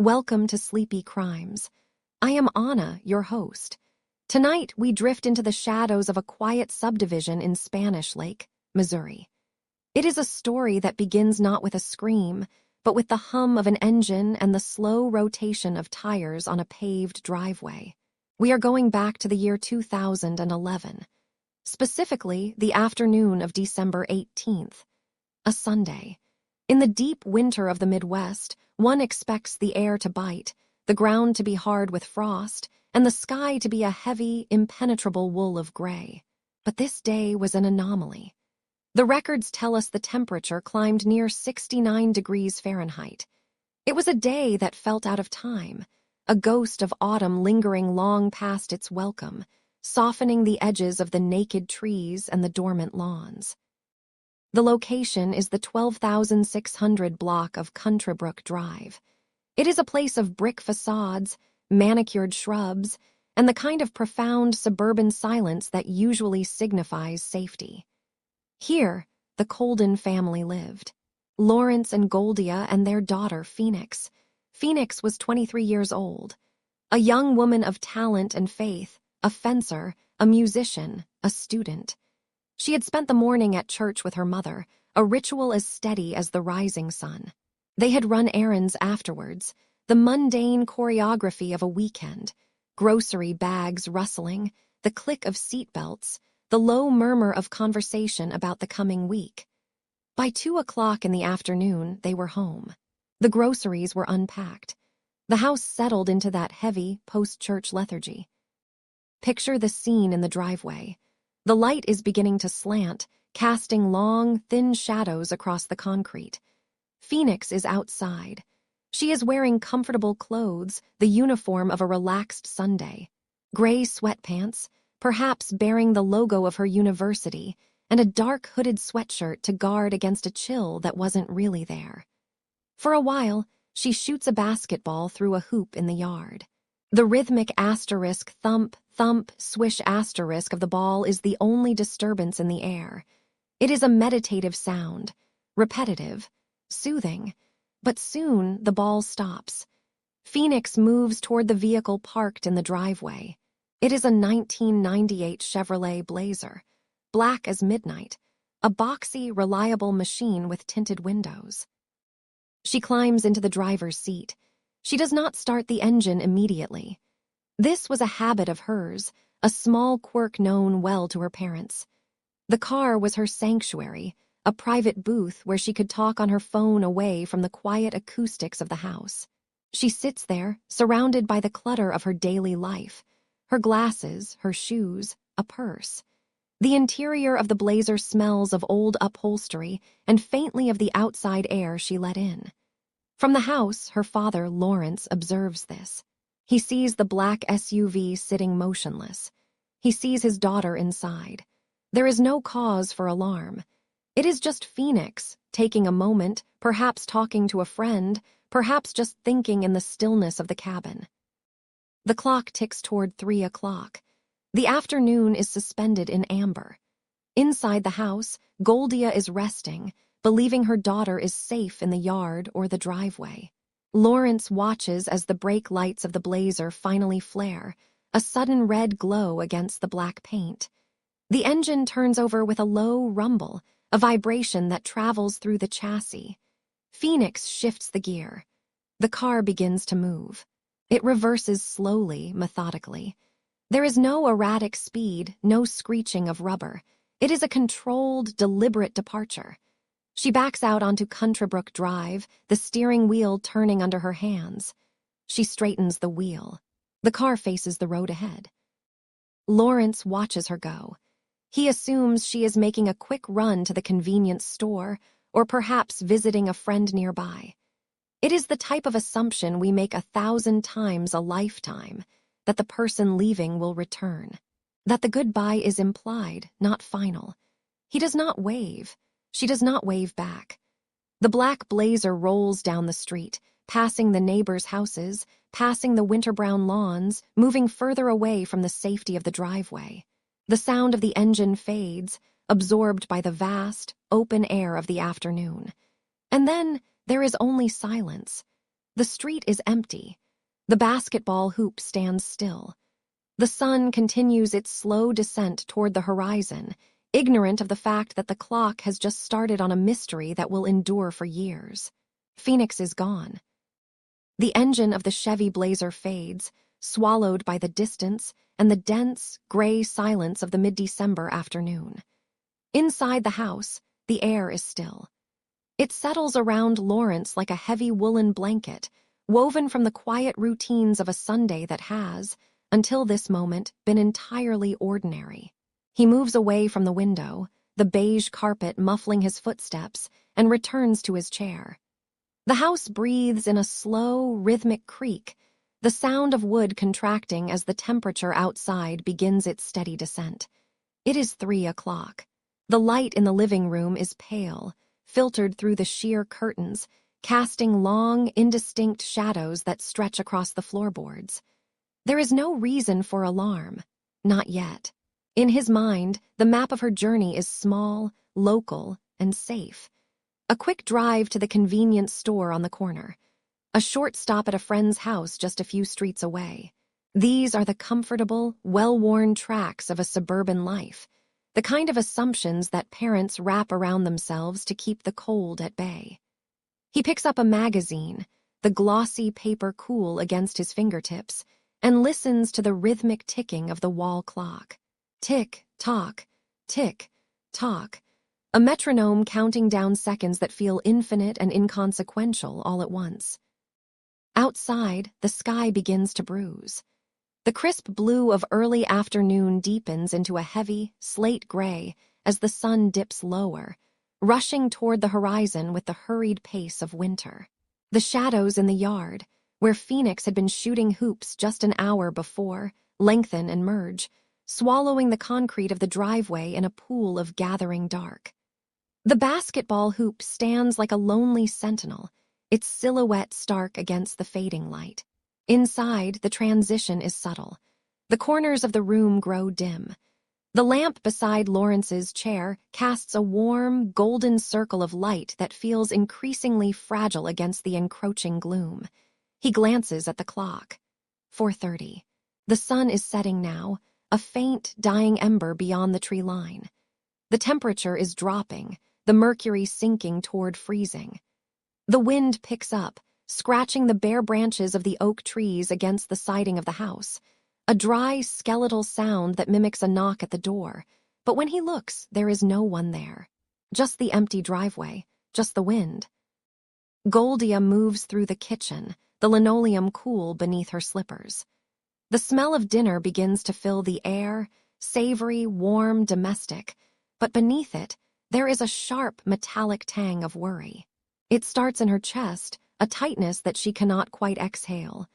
Welcome to Sleepy Crimes. I am Anna, your host. Tonight, we drift into the shadows of a quiet subdivision in Spanish Lake, Missouri. It is a story that begins not with a scream, but with the hum of an engine and the slow rotation of tires on a paved driveway. We are going back to the year 2011, specifically the afternoon of December 18th, a Sunday. In the deep winter of the Midwest, one expects the air to bite, the ground to be hard with frost, and the sky to be a heavy, impenetrable wool of gray. But this day was an anomaly. The records tell us the temperature climbed near 69 degrees Fahrenheit. It was a day that felt out of time, a ghost of autumn lingering long past its welcome, softening the edges of the naked trees and the dormant lawns. The location is the 12,600 block of Countrybrook Drive. It is a place of brick facades, manicured shrubs, and the kind of profound suburban silence that usually signifies safety. Here, the Coldon family lived. Lawrence and Goldia and their daughter, Phoenix. Phoenix was 23 years old. A young woman of talent and faith, a fencer, a musician, a student. She had spent the morning at church with her mother, a ritual as steady as the rising sun. They had run errands afterwards, the mundane choreography of a weekend, grocery bags rustling, the click of seatbelts, the low murmur of conversation about the coming week. By 2 o'clock in the afternoon, they were home. The groceries were unpacked. The house settled into that heavy, post-church lethargy. Picture the scene in the driveway. The light is beginning to slant, casting long, thin shadows across the concrete. Phoenix is outside. She is wearing comfortable clothes, the uniform of a relaxed Sunday. Gray sweatpants, perhaps bearing the logo of her university, and a dark hooded sweatshirt to guard against a chill that wasn't really there. For a while, she shoots a basketball through a hoop in the yard. The rhythmic asterisk thump, thump, swish asterisk of the ball is the only disturbance in the air. It is a meditative sound, repetitive, soothing, but soon the ball stops. Phoenix moves toward the vehicle parked in the driveway. It is a 1998 Chevrolet Blazer, black as midnight, a boxy, reliable machine with tinted windows. She climbs into the driver's seat. She does not start the engine immediately. This was a habit of hers, a small quirk known well to her parents. The car was her sanctuary, a private booth where she could talk on her phone away from the quiet acoustics of the house. She sits there, surrounded by the clutter of her daily life, her glasses, her shoes, a purse. The interior of the Blazer smells of old upholstery and faintly of the outside air she let in. From the house, her father, Lawrence, observes this. He sees the black SUV sitting motionless. He sees his daughter inside. There is no cause for alarm. It is just Phoenix, taking a moment, perhaps talking to a friend, perhaps just thinking in the stillness of the cabin. The clock ticks toward 3 o'clock. The afternoon is suspended in amber. Inside the house, Goldia is resting, believing her daughter is safe in the yard or the driveway. Lawrence watches as the brake lights of the Blazer finally flare, a sudden red glow against the black paint. The engine turns over with a low rumble, a vibration that travels through the chassis. Phoenix shifts the gear. The car begins to move. It reverses slowly, methodically. There is no erratic speed, no screeching of rubber. It is a controlled, deliberate departure. She backs out onto Countrybrook Drive, the steering wheel turning under her hands. She straightens the wheel. The car faces the road ahead. Lawrence watches her go. He assumes she is making a quick run to the convenience store or perhaps visiting a friend nearby. It is the type of assumption we make 1,000 times a lifetime, that the person leaving will return, that the goodbye is implied, not final. He does not wave. She does not wave back. The black Blazer rolls down the street, passing the neighbors' houses, passing the winter-brown lawns, moving further away from the safety of the driveway. The sound of the engine fades, absorbed by the vast, open air of the afternoon. And then there is only silence. The street is empty. The basketball hoop stands still. The sun continues its slow descent toward the horizon, ignorant of the fact that the clock has just started on a mystery that will endure for years. Phoenix is gone. The engine of the Chevy Blazer fades, swallowed by the distance and the dense, gray silence of the mid-December afternoon. Inside the house, the air is still. It settles around Lawrence like a heavy woolen blanket, woven from the quiet routines of a Sunday that has, until this moment, been entirely ordinary. He moves away from the window, the beige carpet muffling his footsteps, and returns to his chair. The house breathes in a slow, rhythmic creak, the sound of wood contracting as the temperature outside begins its steady descent. It is 3 o'clock. The light in the living room is pale, filtered through the sheer curtains, casting long, indistinct shadows that stretch across the floorboards. There is no reason for alarm. Not yet. In his mind, the map of her journey is small, local, and safe. A quick drive to the convenience store on the corner. A short stop at a friend's house just a few streets away. These are the comfortable, well-worn tracks of a suburban life, the kind of assumptions that parents wrap around themselves to keep the cold at bay. He picks up a magazine, the glossy paper cool against his fingertips, and listens to the rhythmic ticking of the wall clock. Tick, tock, tick, tock. A metronome counting down seconds that feel infinite and inconsequential all at once. Outside, the sky begins to bruise. The crisp blue of early afternoon deepens into a heavy, slate gray as the sun dips lower, rushing toward the horizon with the hurried pace of winter. The shadows in the yard, where Phoenix had been shooting hoops just an hour before, lengthen and merge, swallowing the concrete of the driveway in a pool of gathering dark. The basketball hoop stands like a lonely sentinel, its silhouette stark against the fading light. Inside, the transition is subtle. The corners of the room grow dim. The lamp beside Lawrence's chair casts a warm, golden circle of light that feels increasingly fragile against the encroaching gloom. He glances at the clock. 4:30. The sun is setting now, a faint, dying ember beyond the tree line. The temperature is dropping, the mercury sinking toward freezing. The wind picks up, scratching the bare branches of the oak trees against the siding of the house, a dry, skeletal sound that mimics a knock at the door. But when he looks, there is no one there. Just the empty driveway, just the wind. Goldia moves through the kitchen, the linoleum cool beneath her slippers. The smell of dinner begins to fill the air, savory, warm, domestic, but beneath it, there is a sharp, metallic tang of worry. It starts in her chest, a tightness that she cannot quite exhale.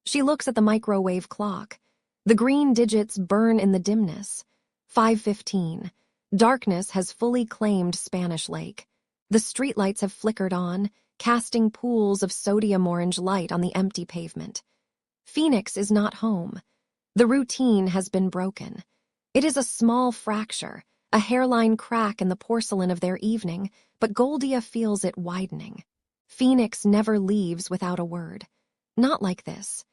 She looks at the microwave clock. The green digits burn in the dimness. 5:15. Darkness has fully claimed Spanish Lake. The streetlights have flickered on, casting pools of sodium orange light on the empty pavement. Phoenix is not home. The routine has been broken. It is a small fracture, a hairline crack in the porcelain of their evening, but Goldia feels it widening. Phoenix never leaves without a word. Not like this.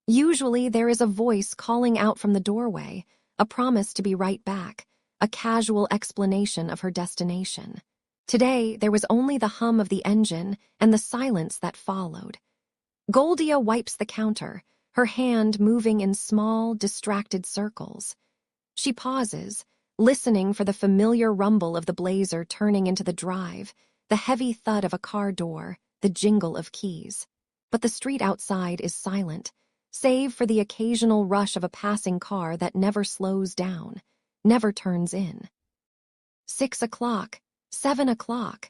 Usually there is a voice calling out from the doorway, a promise to be right back, a casual explanation of her destination. Today there was only the hum of the engine and the silence that followed. Goldia wipes the counter, her hand moving in small, distracted circles. She pauses, listening for the familiar rumble of the Blazer turning into the drive, the heavy thud of a car door, the jingle of keys. But the street outside is silent, save for the occasional rush of a passing car that never slows down, never turns in. 6 o'clock, 7 o'clock.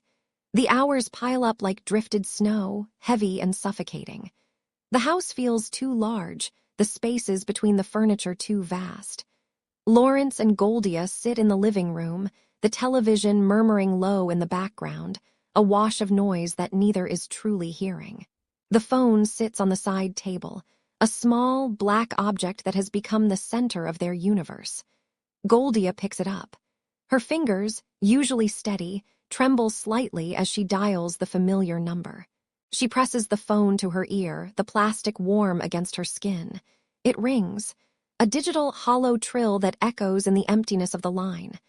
The hours pile up like drifted snow, heavy and suffocating. The house feels too large, the spaces between the furniture too vast. Lawrence and Goldia sit in the living room, the television murmuring low in the background, a wash of noise that neither is truly hearing. The phone sits on the side table, a small, black object that has become the center of their universe. Goldia picks it up. Her fingers, usually steady, tremble slightly as she dials the familiar number. She presses the phone to her ear, the plastic warm against her skin. It rings, a digital hollow trill that echoes in the emptiness of the line.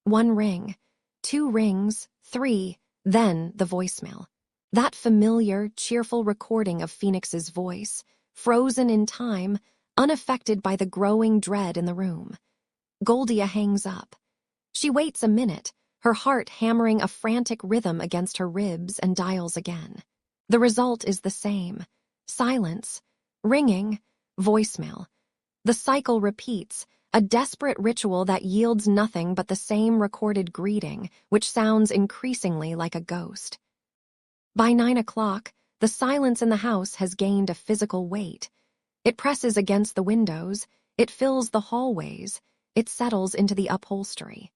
One ring, two rings, three, then the voicemail. That familiar, cheerful recording of Phoenix's voice, frozen in time, unaffected by the growing dread in the room. Goldia hangs up. She waits a minute, her heart hammering a frantic rhythm against her ribs, and dials again. The result is the same. Silence, ringing, voicemail. The cycle repeats, a desperate ritual that yields nothing but the same recorded greeting, which sounds increasingly like a ghost. By 9 o'clock, the silence in the house has gained a physical weight. It presses against the windows, it fills the hallways, it settles into the upholstery.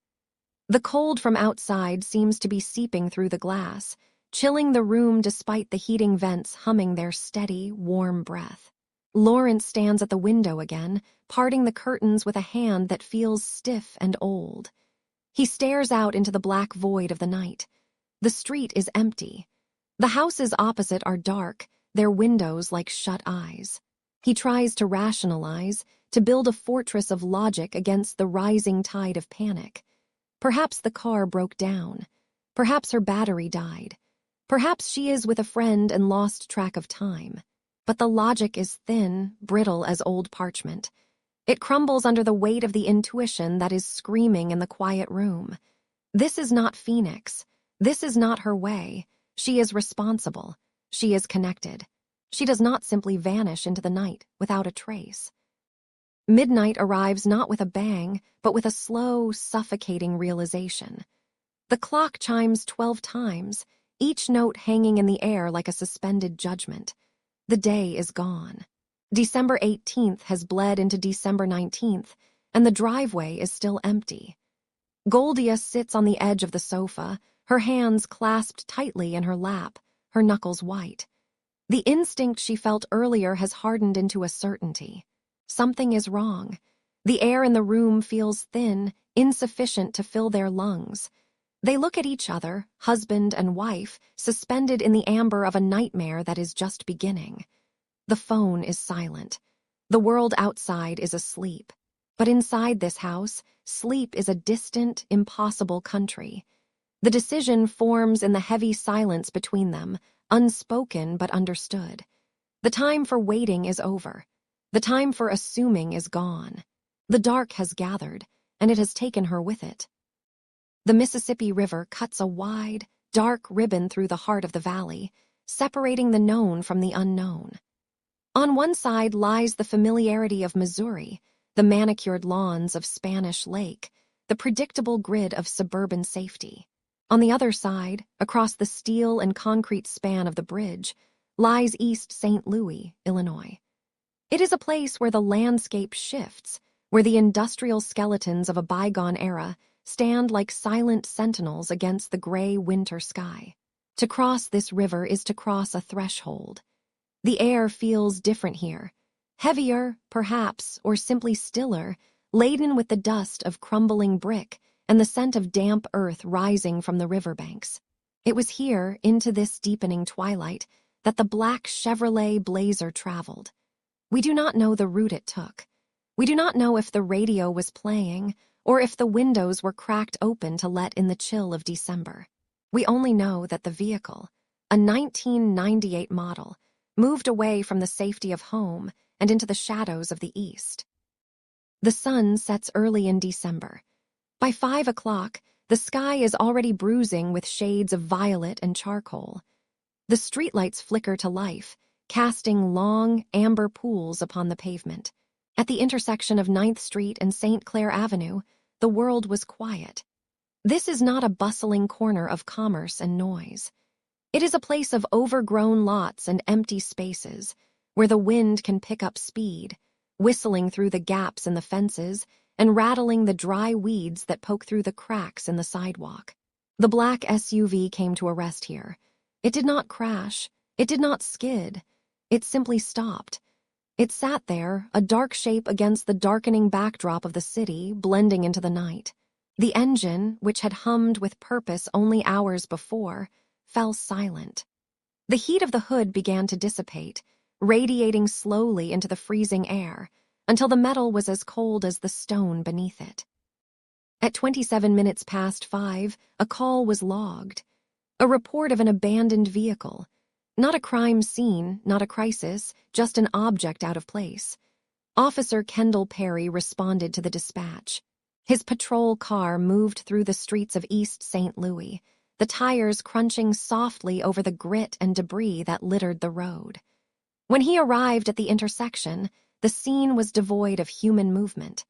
The cold from outside seems to be seeping through the glass, chilling the room despite the heating vents humming their steady, warm breath. Lawrence stands at the window again, parting the curtains with a hand that feels stiff and old. He stares out into the black void of the night. The street is empty. The houses opposite are dark, their windows like shut eyes. He tries to rationalize, to build a fortress of logic against the rising tide of panic. Perhaps the car broke down. Perhaps her battery died. Perhaps she is with a friend and lost track of time. But the logic is thin, brittle as old parchment. It crumbles under the weight of the intuition that is screaming in the quiet room. This is not Phoenix. This is not her way. She is responsible. She is connected. She does not simply vanish into the night without a trace. Midnight arrives not with a bang, but with a slow, suffocating realization. The clock chimes 12 times, each note hanging in the air like a suspended judgment. The day is gone. December 18th has bled into December 19th, and the driveway is still empty. Goldia sits on the edge of the sofa, her hands clasped tightly in her lap, her knuckles white. The instinct she felt earlier has hardened into a certainty. Something is wrong. The air in the room feels thin, insufficient to fill their lungs. They look at each other, husband and wife, suspended in the amber of a nightmare that is just beginning. The phone is silent. The world outside is asleep. But inside this house, sleep is a distant, impossible country. The decision forms in the heavy silence between them, unspoken but understood. The time for waiting is over. The time for assuming is gone. The dark has gathered, and it has taken her with it. The Mississippi River cuts a wide, dark ribbon through the heart of the valley, separating the known from the unknown. On one side lies the familiarity of Missouri, the manicured lawns of Spanish Lake, the predictable grid of suburban safety. On the other side, across the steel and concrete span of the bridge, lies East St. Louis, Illinois. It is a place where the landscape shifts, where the industrial skeletons of a bygone era stand like silent sentinels against the gray winter sky. To cross this river is to cross a threshold. The air feels different here, heavier, perhaps, or simply stiller, laden with the dust of crumbling brick and the scent of damp earth rising from the riverbanks. It was here, into this deepening twilight, that the black Chevrolet Blazer traveled. We do not know the route it took. We do not know if the radio was playing or if the windows were cracked open to let in the chill of December. We only know that the vehicle, a 1998 model, moved away from the safety of home and into the shadows of the east. The sun sets early in December. By 5 o'clock, the sky is already bruising with shades of violet and charcoal. The streetlights flicker to life, casting long, amber pools upon the pavement. At the intersection of 9th Street and St. Clair Avenue, the world was quiet. This is not a bustling corner of commerce and noise. It is a place of overgrown lots and empty spaces, where the wind can pick up speed, whistling through the gaps in the fences and rattling the dry weeds that poke through the cracks in the sidewalk. The black SUV came to a rest here. It did not crash. It did not skid. It simply stopped. It sat there, a dark shape against the darkening backdrop of the city, blending into the night. The engine, which had hummed with purpose only hours before, fell silent. The heat of the hood began to dissipate, radiating slowly into the freezing air, until the metal was as cold as the stone beneath it. At 27 minutes past 5, a call was logged. A report of an abandoned vehicle. Not a crime scene, not a crisis, just an object out of place. Officer Kendall Perry responded to the dispatch. His patrol car moved through the streets of East St. Louis, the tires crunching softly over the grit and debris that littered the road. When he arrived at the intersection, the scene was devoid of human movement.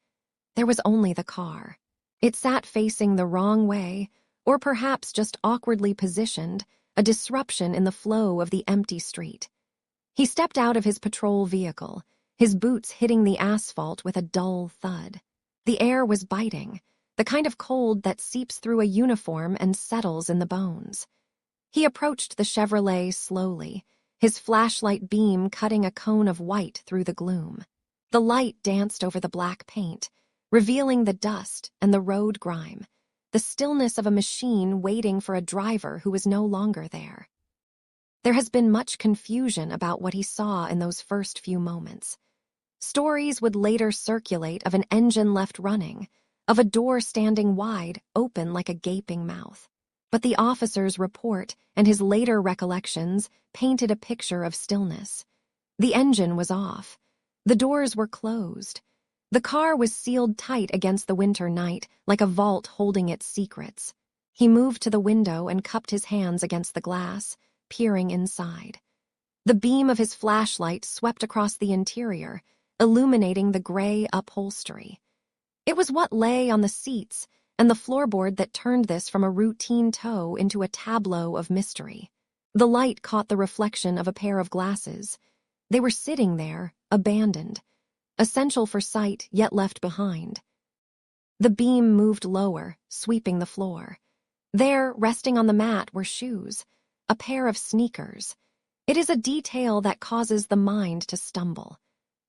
There was only the car. It sat facing the wrong way, or perhaps just awkwardly positioned, a disruption in the flow of the empty street. He stepped out of his patrol vehicle, his boots hitting the asphalt with a dull thud. The air was biting, the kind of cold that seeps through a uniform and settles in the bones. He approached the Chevrolet slowly, his flashlight beam cutting a cone of white through the gloom. The light danced over the black paint, revealing the dust and the road grime, the stillness of a machine waiting for a driver who was no longer there. There has been much confusion about what he saw in those first few moments. Stories would later circulate of an engine left running, of a door standing wide, open like a gaping mouth. But the officer's report and his later recollections painted a picture of stillness. The engine was off. The doors were closed. The car was sealed tight against the winter night, like a vault holding its secrets. He moved to the window and cupped his hands against the glass, peering inside. The beam of his flashlight swept across the interior, illuminating the gray upholstery. It was what lay on the seats and the floorboard that turned this from a routine tow into a tableau of mystery. The light caught the reflection of a pair of glasses. They were sitting there, abandoned. Essential for sight, yet left behind. The beam moved lower, sweeping the floor. There, resting on the mat, were shoes, a pair of sneakers. It is a detail that causes the mind to stumble.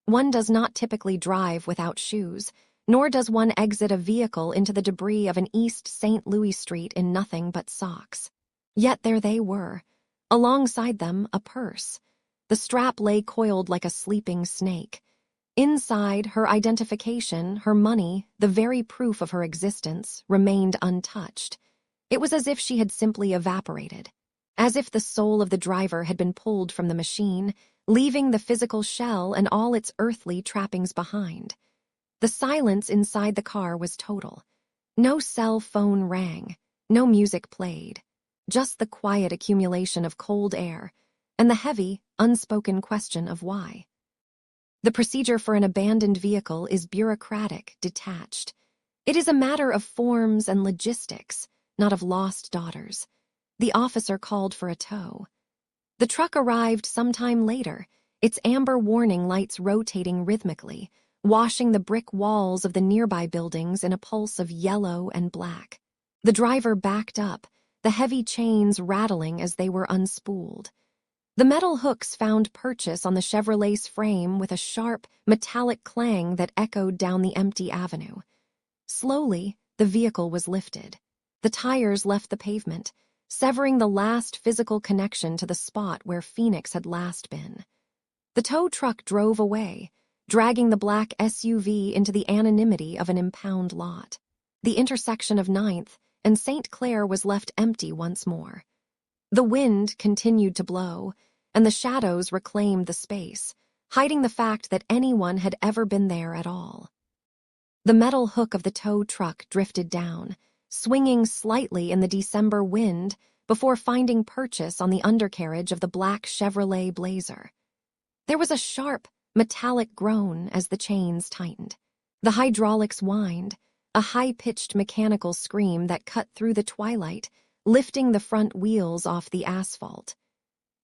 One does not typically drive without shoes, nor does one exit a vehicle into the debris of an East St. Louis street in nothing but socks. Yet there they were. Alongside them, a purse. The strap lay coiled like a sleeping snake. Inside, her identification, her money, the very proof of her existence, remained untouched. It was as if she had simply evaporated. As if the soul of the driver had been pulled from the machine, leaving the physical shell and all its earthly trappings behind. The silence inside the car was total. No cell phone rang, no music played. Just the quiet accumulation of cold air, and the heavy, unspoken question of why. The procedure for an abandoned vehicle is bureaucratic, detached. It is a matter of forms and logistics, not of lost daughters. The officer called for a tow. The truck arrived sometime later, its amber warning lights rotating rhythmically, washing the brick walls of the nearby buildings in a pulse of yellow and black. The driver backed up, the heavy chains rattling as they were unspooled. The metal hooks found purchase on the Chevrolet's frame with a sharp, metallic clang that echoed down the empty avenue. Slowly, the vehicle was lifted. The tires left the pavement, severing the last physical connection to the spot where Phoenix had last been. The tow truck drove away, dragging the black SUV into the anonymity of an impound lot. The intersection of 9th and St. Clair was left empty once more. The wind continued to blow, and the shadows reclaimed the space, hiding the fact that anyone had ever been there at all. The metal hook of the tow truck drifted down, swinging slightly in the December wind before finding purchase on the undercarriage of the black Chevrolet Blazer. There was a sharp, metallic groan as the chains tightened. The hydraulics whined, a high-pitched mechanical scream that cut through the twilight, lifting the front wheels off the asphalt.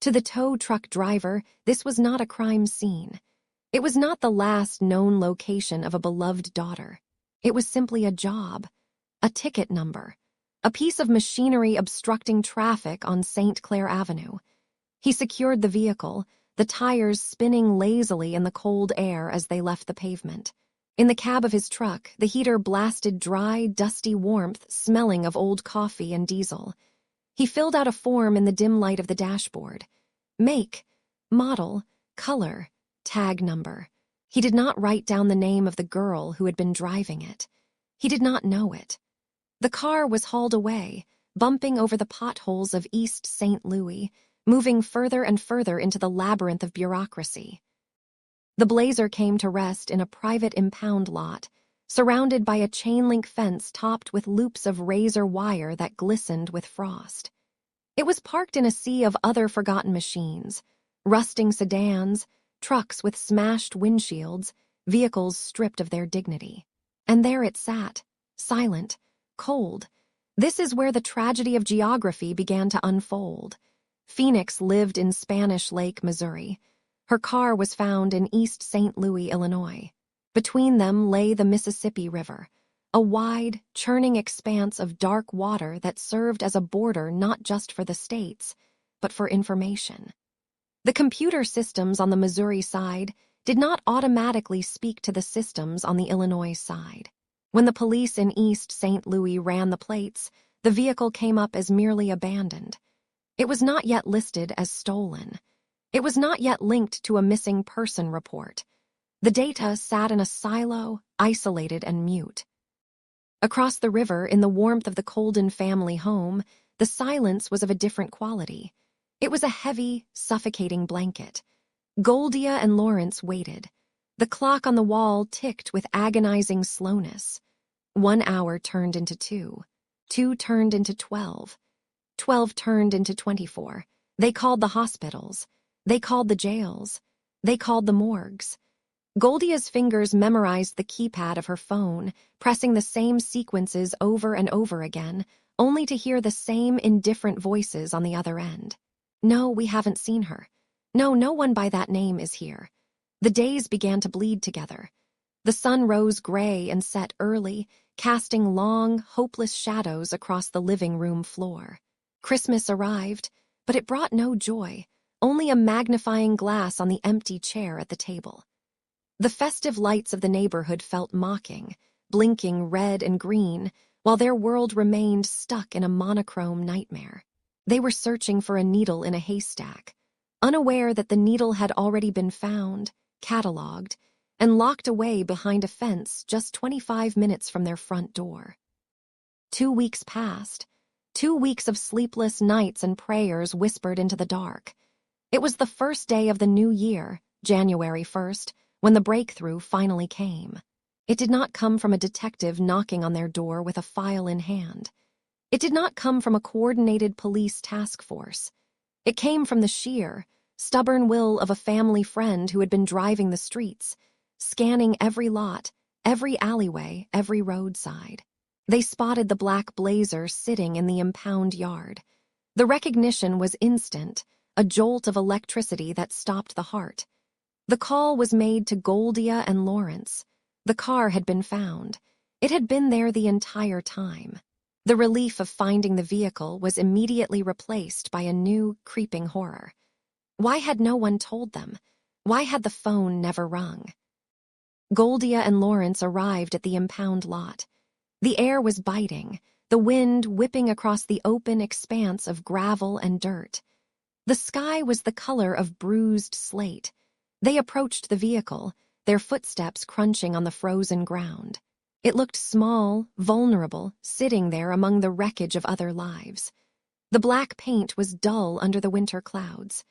To the tow truck driver, this was not a crime scene. It was not the last known location of a beloved daughter. It was simply a job, a ticket number, a piece of machinery obstructing traffic on St. Clair Avenue. He secured the vehicle, the tires spinning lazily in the cold air as they left the pavement. In the cab of his truck, the heater blasted dry, dusty warmth smelling of old coffee and diesel. He filled out a form in the dim light of the dashboard. Make, model, color, tag number. He did not write down the name of the girl who had been driving it. He did not know it. The car was hauled away, bumping over the potholes of East St. Louis, moving further and further into the labyrinth of bureaucracy. The Blazer came to rest in a private impound lot, surrounded by a chain-link fence topped with loops of razor wire that glistened with frost. It was parked in a sea of other forgotten machines, rusting sedans, trucks with smashed windshields, vehicles stripped of their dignity. And there it sat, silent, cold. This is where the tragedy of geography began to unfold. Phoenix lived in Spanish Lake, Missouri. Her car was found in East St. Louis, Illinois. Between them lay the Mississippi River, a wide, churning expanse of dark water that served as a border not just for the states, but for information. The computer systems on the Missouri side did not automatically speak to the systems on the Illinois side. When the police in East St. Louis ran the plates, the vehicle came up as merely abandoned. It was not yet listed as stolen. It was not yet linked to a missing person report. The data sat in a silo, isolated and mute. Across the river, in the warmth of the Coldon family home, the silence was of a different quality. It was a heavy, suffocating blanket. Goldia and Lawrence waited. The clock on the wall ticked with agonizing slowness. 1 hour turned into 2. 2 turned into 12. 12 turned into 24. They called the hospitals. They called the jails. They called the morgues. Goldia's fingers memorized the keypad of her phone, pressing the same sequences over and over again, only to hear the same indifferent voices on the other end. No, we haven't seen her. No, no one by that name is here. The days began to bleed together. The sun rose gray and set early, casting long, hopeless shadows across the living room floor. Christmas arrived, but it brought no joy, only a magnifying glass on the empty chair at the table. The festive lights of the neighborhood felt mocking, blinking red and green, while their world remained stuck in a monochrome nightmare. They were searching for a needle in a haystack, unaware that the needle had already been found, cataloged, and locked away behind a fence just 25 minutes from their front door. 2 weeks passed. 2 weeks of sleepless nights and prayers whispered into the dark. It was the first day of the new year, January 1st, when the breakthrough finally came. It did not come from a detective knocking on their door with a file in hand. It did not come from a coordinated police task force. It came from the sheer, stubborn will of a family friend who had been driving the streets, scanning every lot, every alleyway, every roadside. They spotted the black Blazer sitting in the impound yard. The recognition was instant, a jolt of electricity that stopped the heart. The call was made to Goldia and Lawrence. The car had been found. It had been there the entire time. The relief of finding the vehicle was immediately replaced by a new, creeping horror. Why had no one told them? Why had the phone never rung? Goldia and Lawrence arrived at the impound lot. The air was biting, the wind whipping across the open expanse of gravel and dirt. The sky was the color of bruised slate. They approached the vehicle, their footsteps crunching on the frozen ground. It looked small, vulnerable, sitting there among the wreckage of other lives. The black paint was dull under the winter clouds.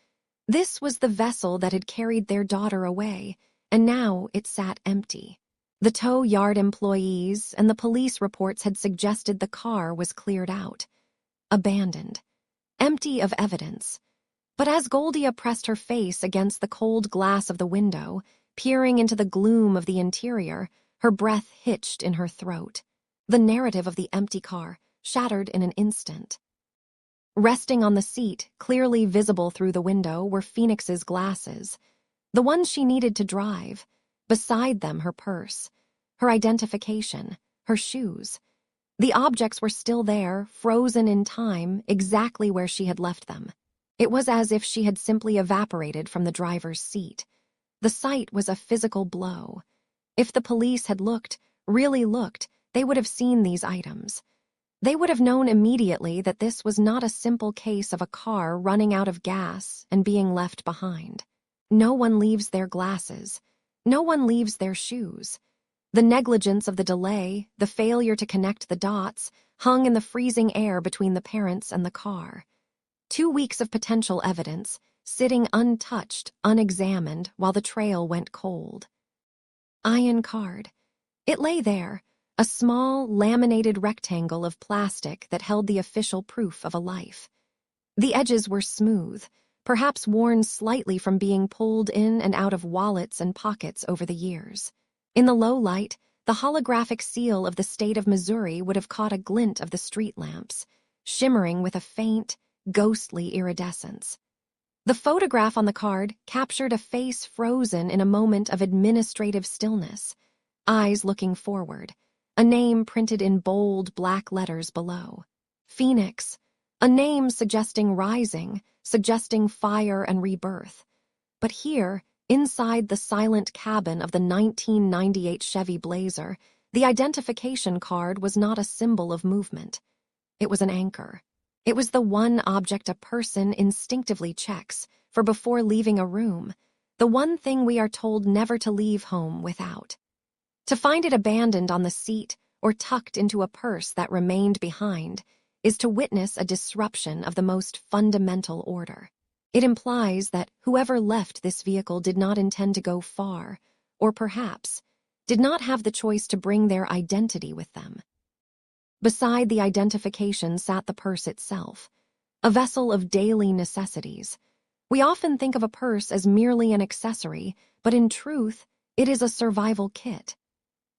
This was the vessel that had carried their daughter away, and now it sat empty. The tow yard employees and the police reports had suggested the car was cleared out. Abandoned. Empty of evidence. But as Goldia pressed her face against the cold glass of the window, peering into the gloom of the interior, her breath hitched in her throat. The narrative of the empty car shattered in an instant. Resting on the seat, clearly visible through the window, were Phoenix's glasses, the ones she needed to drive. Beside them, her purse, her identification, her shoes. The objects were still there, frozen in time, exactly where she had left them. It was as if she had simply evaporated from the driver's seat. The sight was a physical blow. If the police had looked, really looked, they would have seen these items. They would have known immediately that this was not a simple case of a car running out of gas and being left behind. No one leaves their glasses. No one leaves their shoes. The negligence of the delay, the failure to connect the dots, hung in the freezing air between the parents and the car. 2 weeks of potential evidence, sitting untouched, unexamined, while the trail went cold. Iron card. It lay there, a small, laminated rectangle of plastic that held the official proof of a life. The edges were smooth, perhaps worn slightly from being pulled in and out of wallets and pockets over the years. In the low light, the holographic seal of the state of Missouri would have caught a glint of the street lamps, shimmering with a faint, ghostly iridescence. The photograph on the card captured a face frozen in a moment of administrative stillness, eyes looking forward, a name printed in bold black letters below. Phoenix, a name suggesting rising, suggesting fire and rebirth. But here, inside the silent cabin of the 1998 Chevy Blazer, the identification card was not a symbol of movement. It was an anchor. It was the one object a person instinctively checks for before leaving a room, the one thing we are told never to leave home without. To find it abandoned on the seat or tucked into a purse that remained behind is to witness a disruption of the most fundamental order. It implies that whoever left this vehicle did not intend to go far, or perhaps did not have the choice to bring their identity with them. Beside the identification sat the purse itself, a vessel of daily necessities. We often think of a purse as merely an accessory, but in truth, it is a survival kit.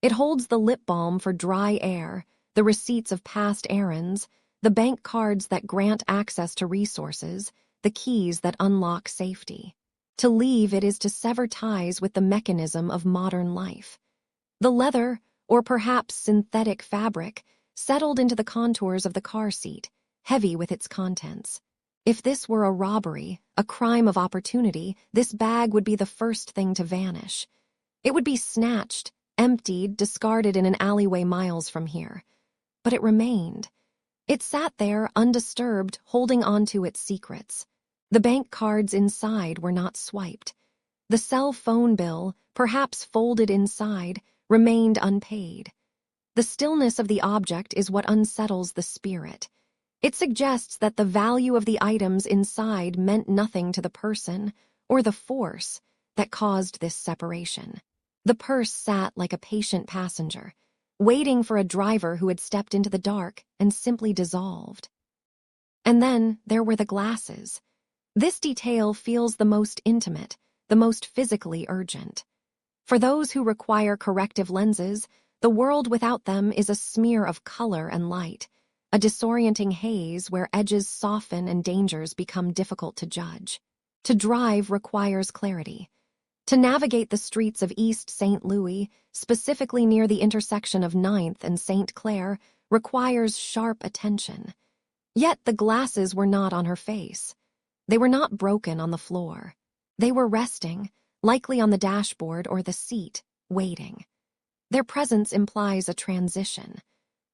It holds the lip balm for dry air, the receipts of past errands, the bank cards that grant access to resources, the keys that unlock safety. To leave it is to sever ties with the mechanism of modern life. The leather, or perhaps synthetic fabric, settled into the contours of the car seat, heavy with its contents. If this were a robbery, a crime of opportunity, this bag would be the first thing to vanish. It would be snatched, emptied, discarded in an alleyway miles from here. But it remained. It sat there, undisturbed, holding on to its secrets. The bank cards inside were not swiped. The cell phone bill, perhaps folded inside, remained unpaid. The stillness of the object is what unsettles the spirit. It suggests that the value of the items inside meant nothing to the person or the force that caused this separation. The purse sat like a patient passenger, waiting for a driver who had stepped into the dark and simply dissolved. And then there were the glasses. This detail feels the most intimate, the most physically urgent. For those who require corrective lenses, the world without them is a smear of color and light, a disorienting haze where edges soften and dangers become difficult to judge. To drive requires clarity. To navigate the streets of East St. Louis, specifically near the intersection of 9th and St. Clair, requires sharp attention. Yet the glasses were not on her face. They were not broken on the floor. They were resting, likely on the dashboard or the seat, waiting. Their presence implies a transition.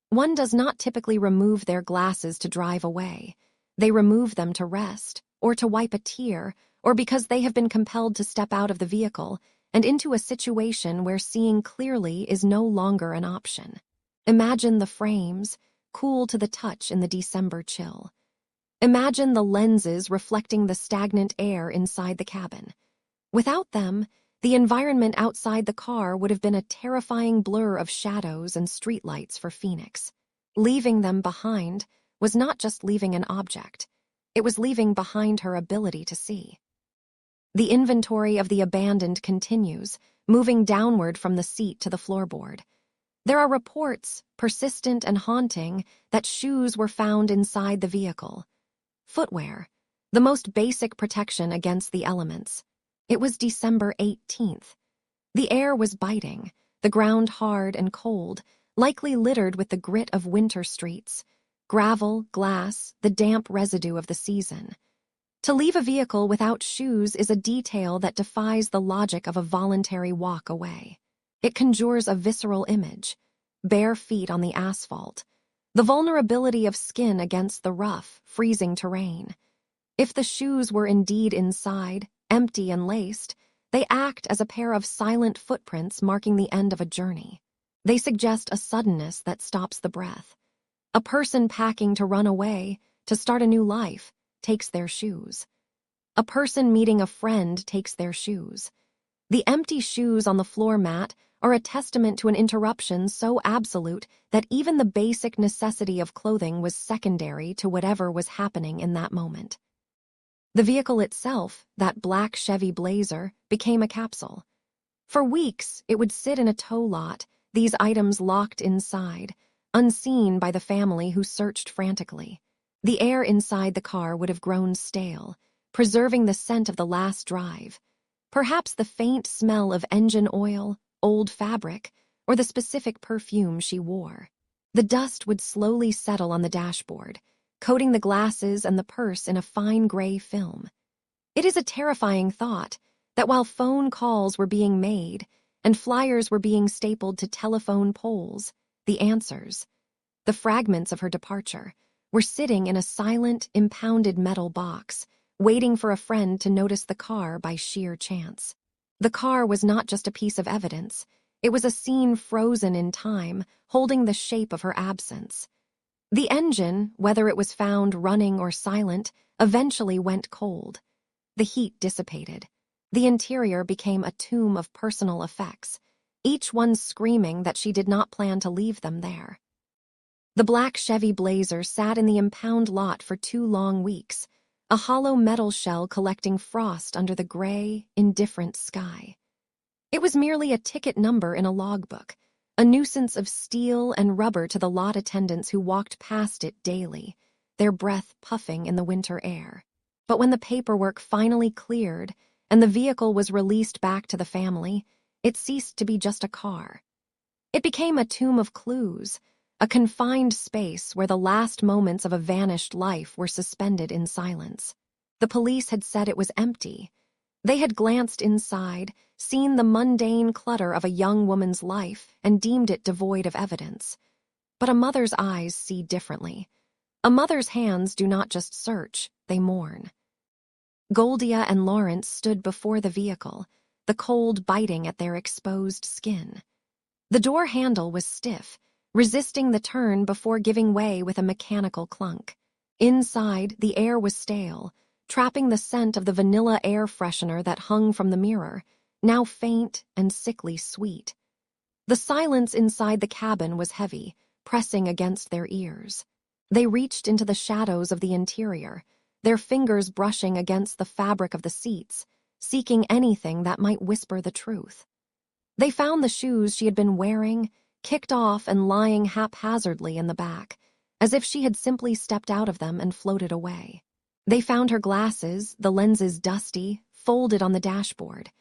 One does not typically remove their glasses to drive away. They remove them to rest, or to wipe a tear, or because they have been compelled to step out of the vehicle and into a situation where seeing clearly is no longer an option. Imagine the frames, cool to the touch in the December chill. Imagine the lenses reflecting the stagnant air inside the cabin. Without them, the environment outside the car would have been a terrifying blur of shadows and streetlights for Phoenix. Leaving them behind was not just leaving an object. It was leaving behind her ability to see. The inventory of the abandoned continues, moving downward from the seat to the floorboard. There are reports, persistent and haunting, that shoes were found inside the vehicle. Footwear, the most basic protection against the elements. It was December 18th. The air was biting, the ground hard and cold, likely littered with the grit of winter streets, gravel, glass, the damp residue of the season. To leave a vehicle without shoes is a detail that defies the logic of a voluntary walk away. It conjures a visceral image, bare feet on the asphalt, The vulnerability of skin against the rough, freezing terrain. If the shoes were indeed inside, empty and laced, they act as a pair of silent footprints marking the end of a journey. They suggest a suddenness that stops the breath. A person packing to run away, to start a new life, takes their shoes. A person meeting a friend takes their shoes. The empty shoes on the floor mat are a testament to an interruption so absolute that even the basic necessity of clothing was secondary to whatever was happening in that moment. The vehicle itself, that black Chevy Blazer, became a capsule. For weeks, it would sit in a tow lot, these items locked inside, unseen by the family who searched frantically. The air inside the car would have grown stale, preserving the scent of the last drive. Perhaps the faint smell of engine oil, old fabric, or the specific perfume she wore. The dust would slowly settle on the dashboard, coating the glasses and the purse in a fine gray film. It is a terrifying thought that while phone calls were being made and flyers were being stapled to telephone poles, the answers, the fragments of her departure, were sitting in a silent, impounded metal box, waiting for a friend to notice the car by sheer chance. The car was not just a piece of evidence. It was a scene frozen in time, holding the shape of her absence. The engine, whether it was found running or silent, eventually went cold. The heat dissipated. The interior became a tomb of personal effects, each one screaming that she did not plan to leave them there. The black Chevy Blazer sat in the impound lot for 2 long weeks, a hollow metal shell collecting frost under the gray, indifferent sky. It was merely a ticket number in a logbook, a nuisance of steel and rubber to the lot attendants who walked past it daily, their breath puffing in the winter air. But when the paperwork finally cleared and the vehicle was released back to the family, it ceased to be just a car. It became a tomb of clues, a confined space where the last moments of a vanished life were suspended in silence. The police had said it was empty. They had glanced inside, seen the mundane clutter of a young woman's life, and deemed it devoid of evidence. But a mother's eyes see differently. A mother's hands do not just search, they mourn. Goldia and Lawrence stood before the vehicle, the cold biting at their exposed skin. The door handle was stiff, resisting the turn before giving way with a mechanical clunk. Inside, the air was stale, trapping the scent of the vanilla air freshener that hung from the mirror, now faint and sickly sweet. The silence inside the cabin was heavy, pressing against their ears. They reached into the shadows of the interior, their fingers brushing against the fabric of the seats, seeking anything that might whisper the truth. They found the shoes she had been wearing, kicked off and lying haphazardly in the back, as if she had simply stepped out of them and floated away. They found her glasses, the lenses dusty, folded on the dashboard.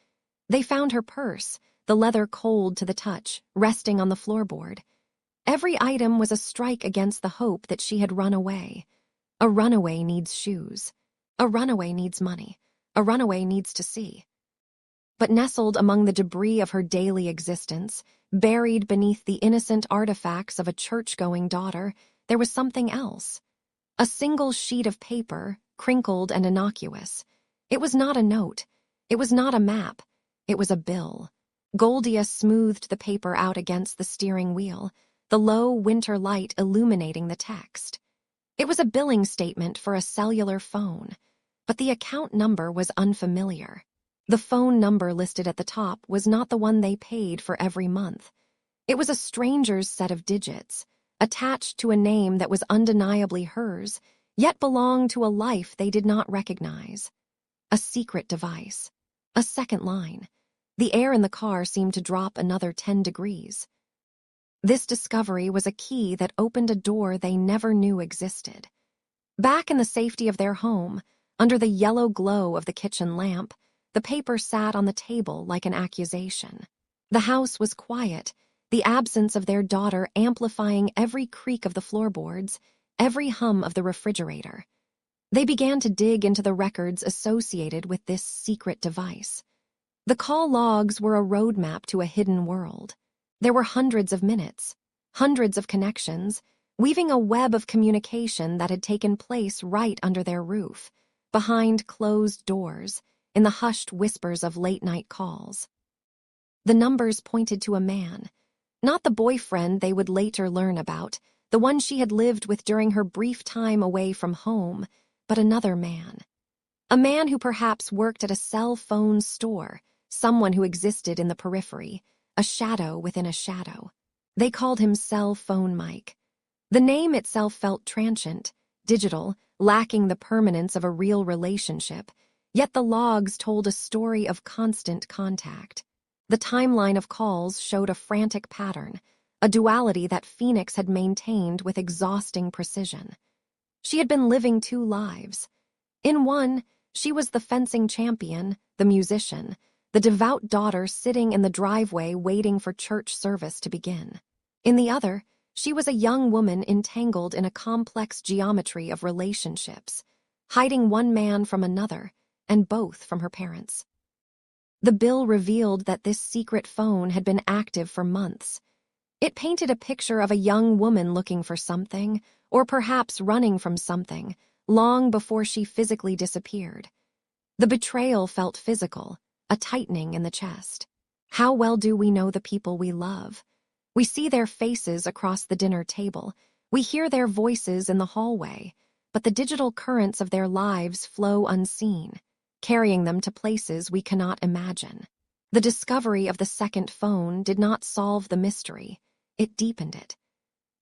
They found her purse, the leather cold to the touch, resting on the floorboard. Every item was a strike against the hope that she had run away. A runaway needs shoes. A runaway needs money. A runaway needs to see. But nestled among the debris of her daily existence, buried beneath the innocent artifacts of a church-going daughter, there was something else. A single sheet of paper, crinkled and innocuous. It was not a note. It was not a map. It was a bill. Goldia smoothed the paper out against the steering wheel, the low winter light illuminating the text. It was a billing statement for a cellular phone, but the account number was unfamiliar. The phone number listed at the top was not the one they paid for every month. It was a stranger's set of digits, attached to a name that was undeniably hers, yet belonged to a life they did not recognize. A secret device. A second line. The air in the car seemed to drop another 10 degrees. This discovery was a key that opened a door they never knew existed. Back in the safety of their home, under the yellow glow of the kitchen lamp, the paper sat on the table like an accusation. The house was quiet, the absence of their daughter amplifying every creak of the floorboards, every hum of the refrigerator. They began to dig into the records associated with this secret device. The call logs were a roadmap to a hidden world. There were hundreds of minutes, hundreds of connections, weaving a web of communication that had taken place right under their roof, behind closed doors, in the hushed whispers of late-night calls. The numbers pointed to a man, not the boyfriend they would later learn about, the one she had lived with during her brief time away from home, but another man. A man who perhaps worked at a cell phone store, someone who existed in the periphery, a shadow within a shadow. They called him Cell Phone Mike. The name itself felt transient, digital, lacking the permanence of a real relationship, yet the logs told a story of constant contact. The timeline of calls showed a frantic pattern, a duality that Phoenix had maintained with exhausting precision. She had been living two lives. In one, she was the fencing champion, the musician, the devout daughter sitting in the driveway waiting for church service to begin. In the other, she was a young woman entangled in a complex geometry of relationships, hiding one man from another, and both from her parents. The bill revealed that this secret phone had been active for months. It painted a picture of a young woman looking for something, or perhaps running from something, long before she physically disappeared. The betrayal felt physical, a tightening in the chest. How well do we know the people we love? We see their faces across the dinner table. We hear their voices in the hallway, but the digital currents of their lives flow unseen, carrying them to places we cannot imagine. The discovery of the second phone did not solve the mystery. It deepened it.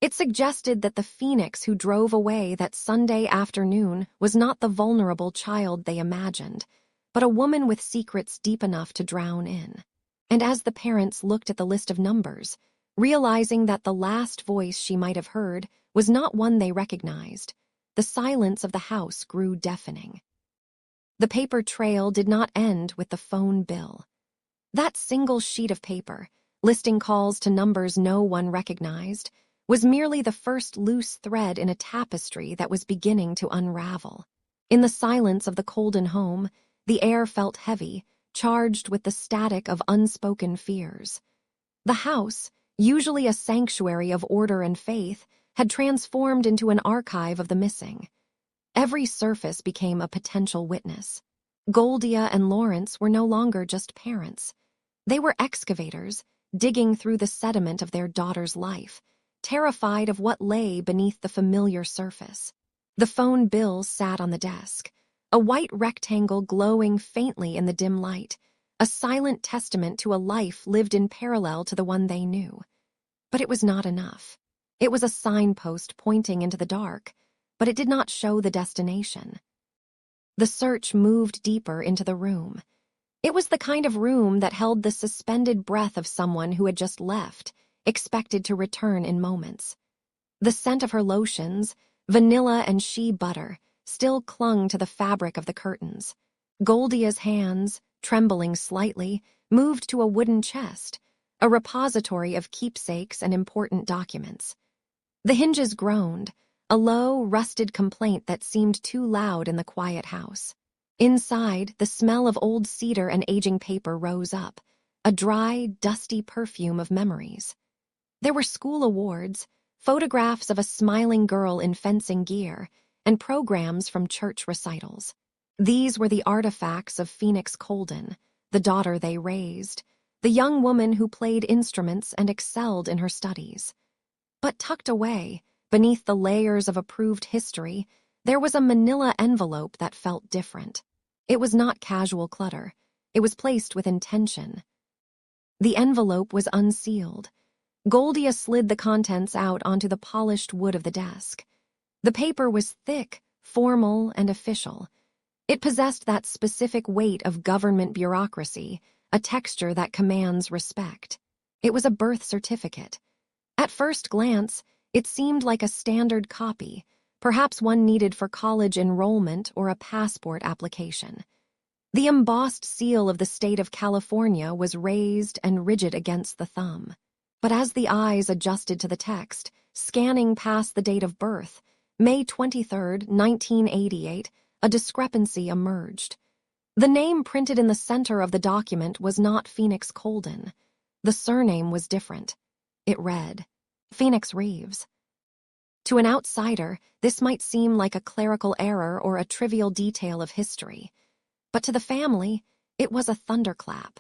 It suggested that the Phoenix who drove away that Sunday afternoon was not the vulnerable child they imagined, but a woman with secrets deep enough to drown in. And as the parents looked at the list of numbers, realizing that the last voice she might have heard was not one they recognized, the silence of the house grew deafening. The paper trail did not end with the phone bill. That single sheet of paper, listing calls to numbers no one recognized, was merely the first loose thread in a tapestry that was beginning to unravel. In the silence of the Coldon home, the air felt heavy, charged with the static of unspoken fears. The house, usually a sanctuary of order and faith, had transformed into an archive of the missing. Every surface became a potential witness. Goldia and Lawrence were no longer just parents. They were excavators, digging through the sediment of their daughter's life, terrified of what lay beneath the familiar surface. The phone bill sat on the desk, a white rectangle glowing faintly in the dim light, a silent testament to a life lived in parallel to the one they knew. But it was not enough. It was a signpost pointing into the dark, but it did not show the destination. The search moved deeper into the room. It was the kind of room that held the suspended breath of someone who had just left, expected to return in moments. The scent of her lotions, vanilla and shea butter, still clung to the fabric of the curtains. Goldia's hands, trembling slightly, moved to a wooden chest, a repository of keepsakes and important documents. The hinges groaned, a low, rusted complaint that seemed too loud in the quiet house. Inside, the smell of old cedar and aging paper rose up, a dry, dusty perfume of memories. There were school awards, photographs of a smiling girl in fencing gear, and programs from church recitals. These were the artifacts of Phoenix Coldon, the daughter they raised, the young woman who played instruments and excelled in her studies. But tucked away, beneath the layers of approved history, there was a manila envelope that felt different. It was not casual clutter. It was placed with intention. The envelope was unsealed. Goldia slid the contents out onto the polished wood of the desk. The paper was thick, formal, and official. It possessed that specific weight of government bureaucracy, a texture that commands respect. It was a birth certificate. At first glance, it seemed like a standard copy, perhaps one needed for college enrollment or a passport application. The embossed seal of the state of California was raised and rigid against the thumb. But as the eyes adjusted to the text, scanning past the date of birth, May 23, 1988, a discrepancy emerged. The name printed in the center of the document was not Phoenix Coldon. The surname was different. It read, Phoenix Reeves. To an outsider, this might seem like a clerical error or a trivial detail of history. But to the family, it was a thunderclap.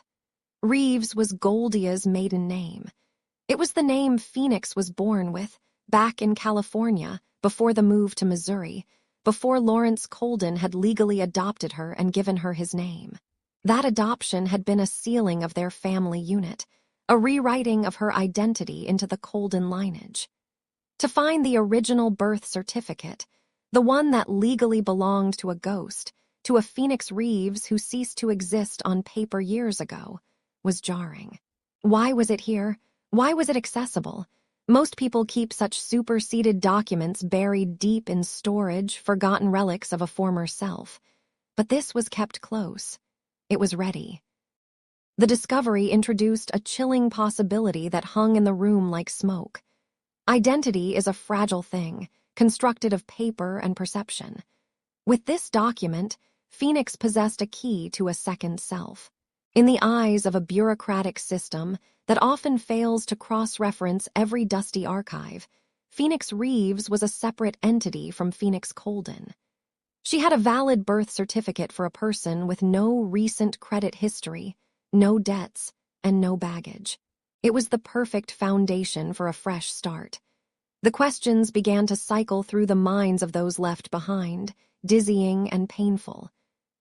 Reeves was Goldia's maiden name. It was the name Phoenix was born with, back in California, before the move to Missouri, before Lawrence Coldon had legally adopted her and given her his name. That adoption had been a sealing of their family unit, a rewriting of her identity into the Coldon lineage. To find the original birth certificate, the one that legally belonged to a ghost, to a Phoenix Reeves who ceased to exist on paper years ago, was jarring. Why was it here? Why was it accessible? Most people keep such superseded documents buried deep in storage, forgotten relics of a former self. But this was kept close. It was ready. The discovery introduced a chilling possibility that hung in the room like smoke. Identity is a fragile thing, constructed of paper and perception. With this document, Phoenix possessed a key to a second self. In the eyes of a bureaucratic system that often fails to cross-reference every dusty archive, Phoenix Reeves was a separate entity from Phoenix Coldon. She had a valid birth certificate for a person with no recent credit history, no debts, and no baggage. It was the perfect foundation for a fresh start. The questions began to cycle through the minds of those left behind, dizzying and painful.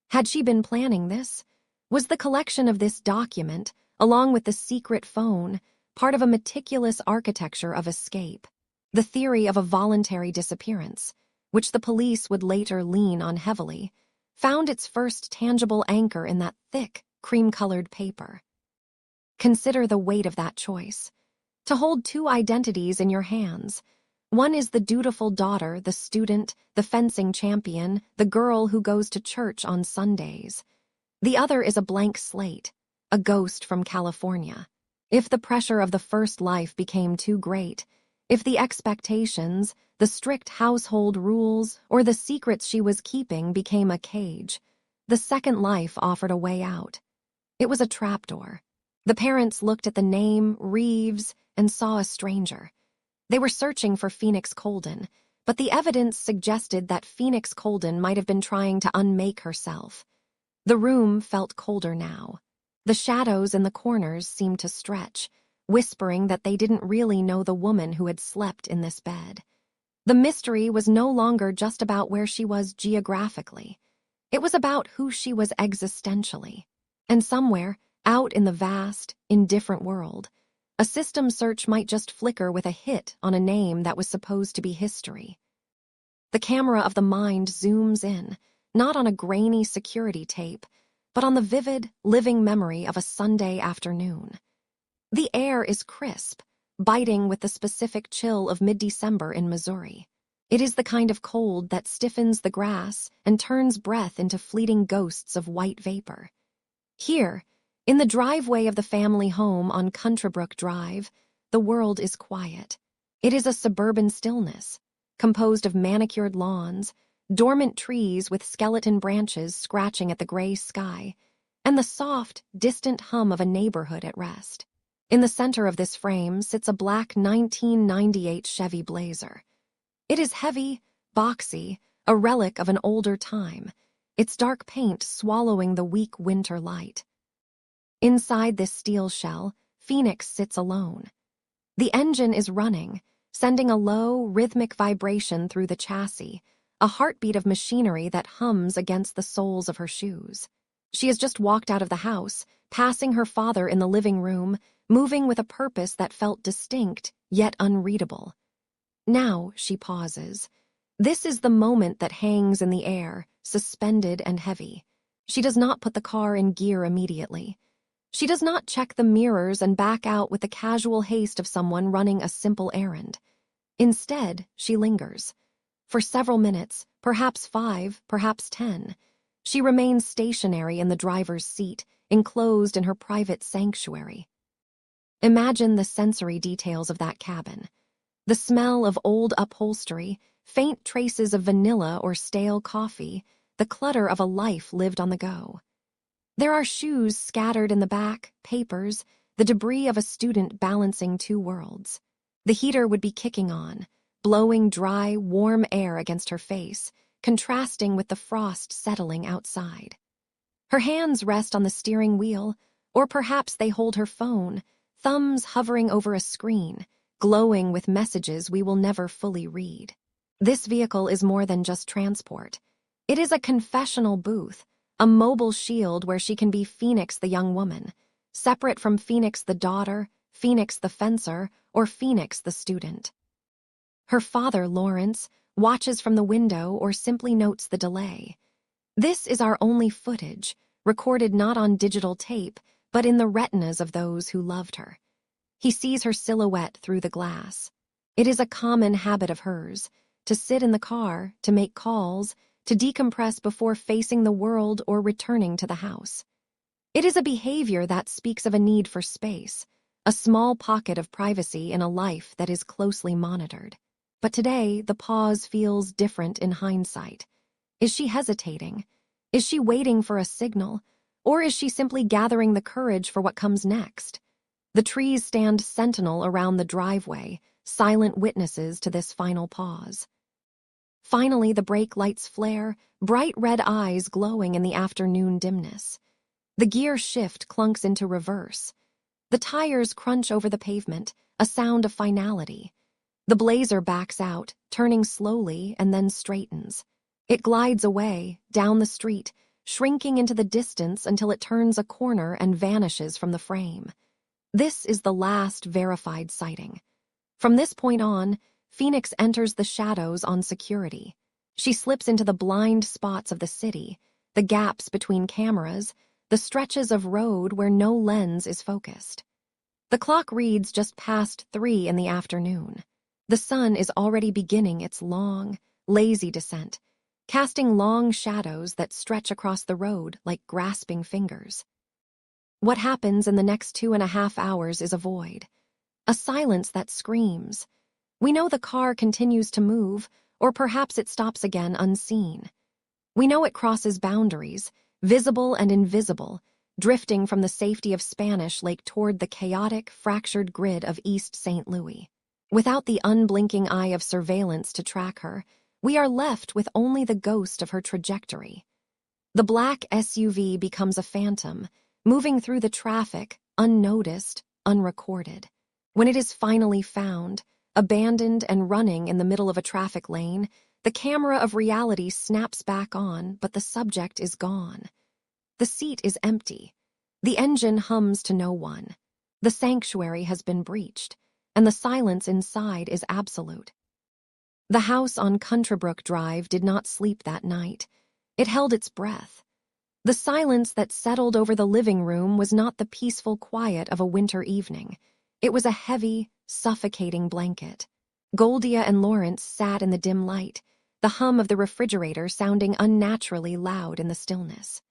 Had she been planning this? Was the collection of this document, along with the secret phone, part of a meticulous architecture of escape? The theory of a voluntary disappearance, which the police would later lean on heavily, found its first tangible anchor in that thick, cream-colored paper. Consider the weight of that choice. To hold two identities in your hands. One is the dutiful daughter, the student, the fencing champion, the girl who goes to church on Sundays. The other is a blank slate, a ghost from California. If the pressure of the first life became too great, if the expectations, the strict household rules, or the secrets she was keeping became a cage, the second life offered a way out. It was a trapdoor. The parents looked at the name, Reeves, and saw a stranger. They were searching for Phoenix Coldon, but the evidence suggested that Phoenix Coldon might have been trying to unmake herself. The room felt colder now. The shadows in the corners seemed to stretch, whispering that they didn't really know the woman who had slept in this bed. The mystery was no longer just about where she was geographically. It was about who she was existentially. And somewhere, out in the vast, indifferent world, a system search might just flicker with a hit on a name that was supposed to be history. The camera of the mind zooms in, not on a grainy security tape, but on the vivid, living memory of a Sunday afternoon. The air is crisp, biting with the specific chill of mid-December in Missouri. It is the kind of cold that stiffens the grass and turns breath into fleeting ghosts of white vapor. Here, in the driveway of the family home on Countrybrook Drive, the world is quiet. It is a suburban stillness, composed of manicured lawns, dormant trees with skeleton branches scratching at the gray sky, and the soft, distant hum of a neighborhood at rest. In the center of this frame sits a black 1998 Chevy Blazer. It is heavy, boxy, a relic of an older time, its dark paint swallowing the weak winter light. Inside this steel shell, Phoenix sits alone. The engine is running, sending a low, rhythmic vibration through the chassis, a heartbeat of machinery that hums against the soles of her shoes. She has just walked out of the house, passing her father in the living room, moving with a purpose that felt distinct, yet unreadable. Now she pauses. This is the moment that hangs in the air, suspended and heavy. She does not put the car in gear immediately. She does not check the mirrors and back out with the casual haste of someone running a simple errand. Instead, she lingers. For several minutes, perhaps 5, perhaps 10, she remains stationary in the driver's seat, enclosed in her private sanctuary. Imagine the sensory details of that cabin. The smell of old upholstery, faint traces of vanilla or stale coffee, the clutter of a life lived on the go. There are shoes scattered in the back, papers, the debris of a student balancing two worlds. The heater would be kicking on, blowing dry, warm air against her face, contrasting with the frost settling outside. Her hands rest on the steering wheel, or perhaps they hold her phone, thumbs hovering over a screen, glowing with messages we will never fully read. This vehicle is more than just transport. It is a confessional booth, a mobile shield where she can be Phoenix the young woman, separate from Phoenix the daughter, Phoenix the fencer, or Phoenix the student. Her father, Lawrence, watches from the window or simply notes the delay. This is our only footage, recorded not on digital tape, but in the retinas of those who loved her. He sees her silhouette through the glass. It is a common habit of hers, to sit in the car, to make calls, to decompress before facing the world or returning to the house. It is a behavior that speaks of a need for space, a small pocket of privacy in a life that is closely monitored. But today, the pause feels different in hindsight. Is she hesitating? Is she waiting for a signal? Or is she simply gathering the courage for what comes next? The trees stand sentinel around the driveway, silent witnesses to this final pause. Finally, the brake lights flare, bright red eyes glowing in the afternoon dimness. The gear shift clunks into reverse. The tires crunch over the pavement, a sound of finality. The Blazer backs out, turning slowly and then straightens. It glides away, down the street, shrinking into the distance until it turns a corner and vanishes from the frame. This is the last verified sighting. From this point on, Phoenix enters the shadows on security. She slips into the blind spots of the city, the gaps between cameras, the stretches of road where no lens is focused. The clock reads just past 3 in the afternoon. The sun is already beginning its long, lazy descent, casting long shadows that stretch across the road like grasping fingers. What happens in the next 2.5 hours is a void, a silence that screams. We know the car continues to move, or perhaps it stops again unseen. We know it crosses boundaries, visible and invisible, drifting from the safety of Spanish Lake toward the chaotic, fractured grid of East St. Louis. Without the unblinking eye of surveillance to track her, we are left with only the ghost of her trajectory. The black SUV becomes a phantom, moving through the traffic, unnoticed, unrecorded. When it is finally found, abandoned and running in the middle of a traffic lane, the camera of reality snaps back on, but the subject is gone. The seat is empty. The engine hums to no one. The sanctuary has been breached, and the silence inside is absolute. The house on Countrybrook Drive did not sleep that night. It held its breath. The silence that settled over the living room was not the peaceful quiet of a winter evening. It was a heavy, suffocating blanket. Goldia and Lawrence sat in the dim light, the hum of the refrigerator sounding unnaturally loud in the stillness.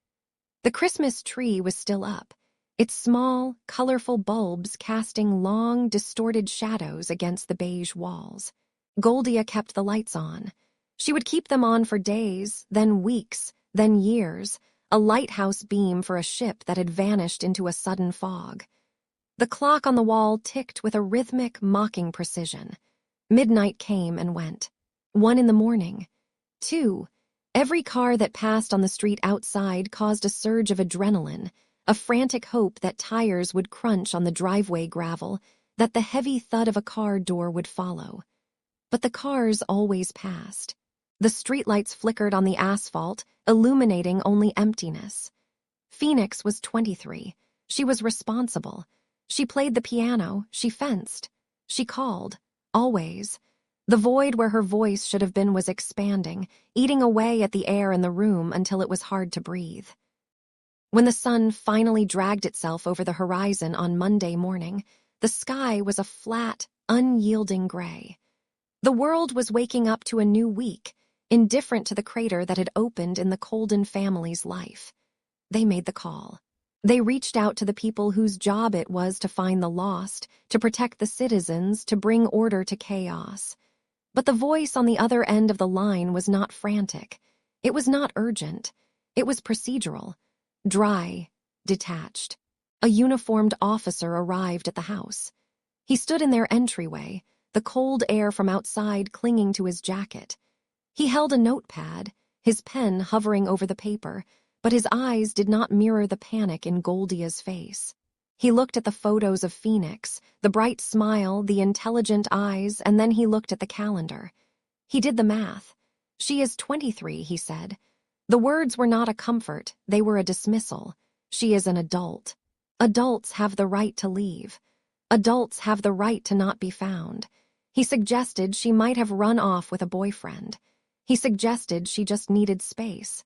The Christmas tree was still up, its small, colorful bulbs casting long, distorted shadows against the beige walls. Goldia kept the lights on. She would keep them on for days, then weeks, then years, a lighthouse beam for a ship that had vanished into a sudden fog. The clock on the wall ticked with a rhythmic, mocking precision. Midnight came and went. 1 in the morning. 2. Every car that passed on the street outside caused a surge of adrenaline, a frantic hope that tires would crunch on the driveway gravel, that the heavy thud of a car door would follow. But the cars always passed. The streetlights flickered on the asphalt, illuminating only emptiness. Phoenix was 23. She was responsible. She played the piano, she fenced. She called, always. The void where her voice should have been was expanding, eating away at the air in the room until it was hard to breathe. When the sun finally dragged itself over the horizon on Monday morning, the sky was a flat, unyielding gray. The world was waking up to a new week, indifferent to the crater that had opened in the Coldon family's life. They made the call. They reached out to the people whose job it was to find the lost, to protect the citizens, to bring order to chaos. But the voice on the other end of the line was not frantic. It was not urgent. It was procedural, dry, detached. A uniformed officer arrived at the house. He stood in their entryway, the cold air from outside clinging to his jacket. He held a notepad, his pen hovering over the paper, but his eyes did not mirror the panic in Goldia's face. He looked at the photos of Phoenix, the bright smile, the intelligent eyes, and then he looked at the calendar. He did the math. She is 23, he said. The words were not a comfort, they were a dismissal. She is an adult. Adults have the right to leave. Adults have the right to not be found. He suggested she might have run off with a boyfriend. He suggested she just needed space.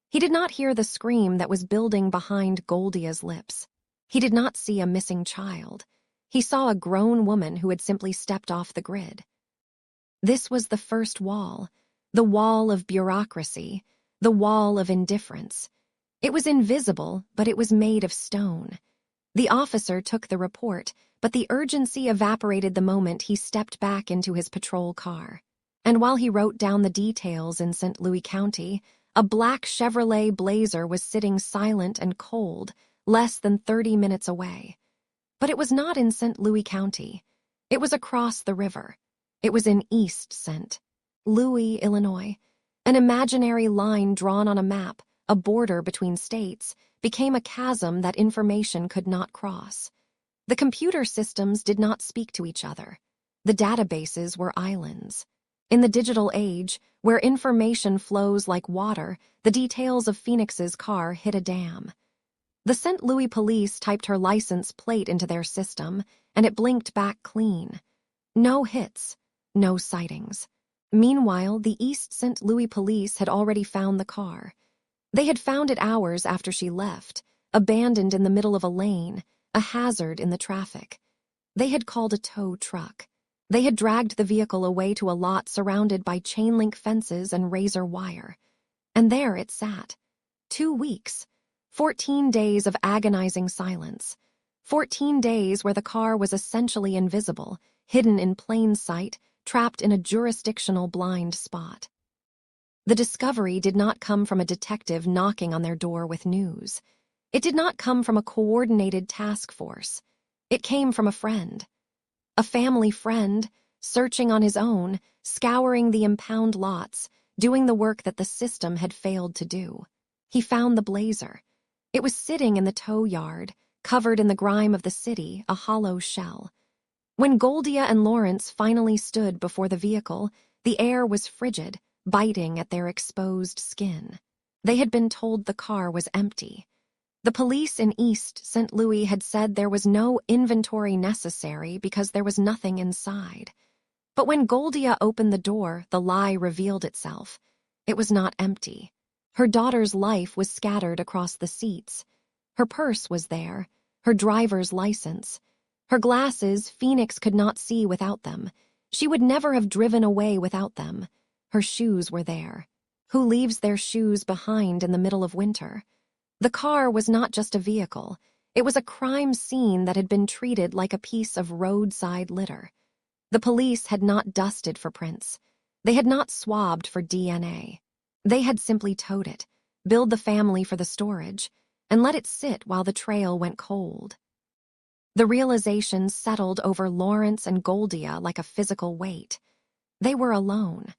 He did not hear the scream that was building behind Goldia's lips. He did not see a missing child. He saw a grown woman who had simply stepped off the grid. This was the first wall, the wall of bureaucracy, the wall of indifference. It was invisible, but it was made of stone. The officer took the report, but the urgency evaporated the moment he stepped back into his patrol car. And while he wrote down the details in St. Louis County, a black Chevrolet Blazer was sitting silent and cold, less than 30 minutes away. But it was not in St. Louis County. It was across the river. It was in East St. Louis, Illinois. An imaginary line drawn on a map, a border between states, became a chasm that information could not cross. The computer systems did not speak to each other. The databases were islands. In the digital age, where information flows like water, the details of Phoenix's car hit a dam. The St. Louis police typed her license plate into their system, and it blinked back clean. No hits, no sightings. Meanwhile, the East St. Louis police had already found the car. They had found it hours after she left, abandoned in the middle of a lane, a hazard in the traffic. They had called a tow truck. They had dragged the vehicle away to a lot surrounded by chain-link fences and razor wire. And there it sat. 2 weeks. 14 days of agonizing silence. 14 days where the car was essentially invisible, hidden in plain sight, trapped in a jurisdictional blind spot. The discovery did not come from a detective knocking on their door with news. It did not come from a coordinated task force. It came from a friend. A family friend, searching on his own, scouring the impound lots, doing the work that the system had failed to do. He found the Blazer. It was sitting in the tow yard, covered in the grime of the city, a hollow shell. When Goldia and Lawrence finally stood before the vehicle, the air was frigid, biting at their exposed skin. They had been told the car was empty. The police in East St. Louis had said there was no inventory necessary because there was nothing inside. But when Goldia opened the door, the lie revealed itself. It was not empty. Her daughter's life was scattered across the seats. Her purse was there, her driver's license. Her glasses Phoenix could not see without them. She would never have driven away without them. Her shoes were there. Who leaves their shoes behind in the middle of winter? The car was not just a vehicle. It was a crime scene that had been treated like a piece of roadside litter. The police had not dusted for prints. They had not swabbed for DNA. They had simply towed it, billed the family for the storage, and let it sit while the trail went cold. The realization settled over Lawrence and Goldia like a physical weight. They were alone.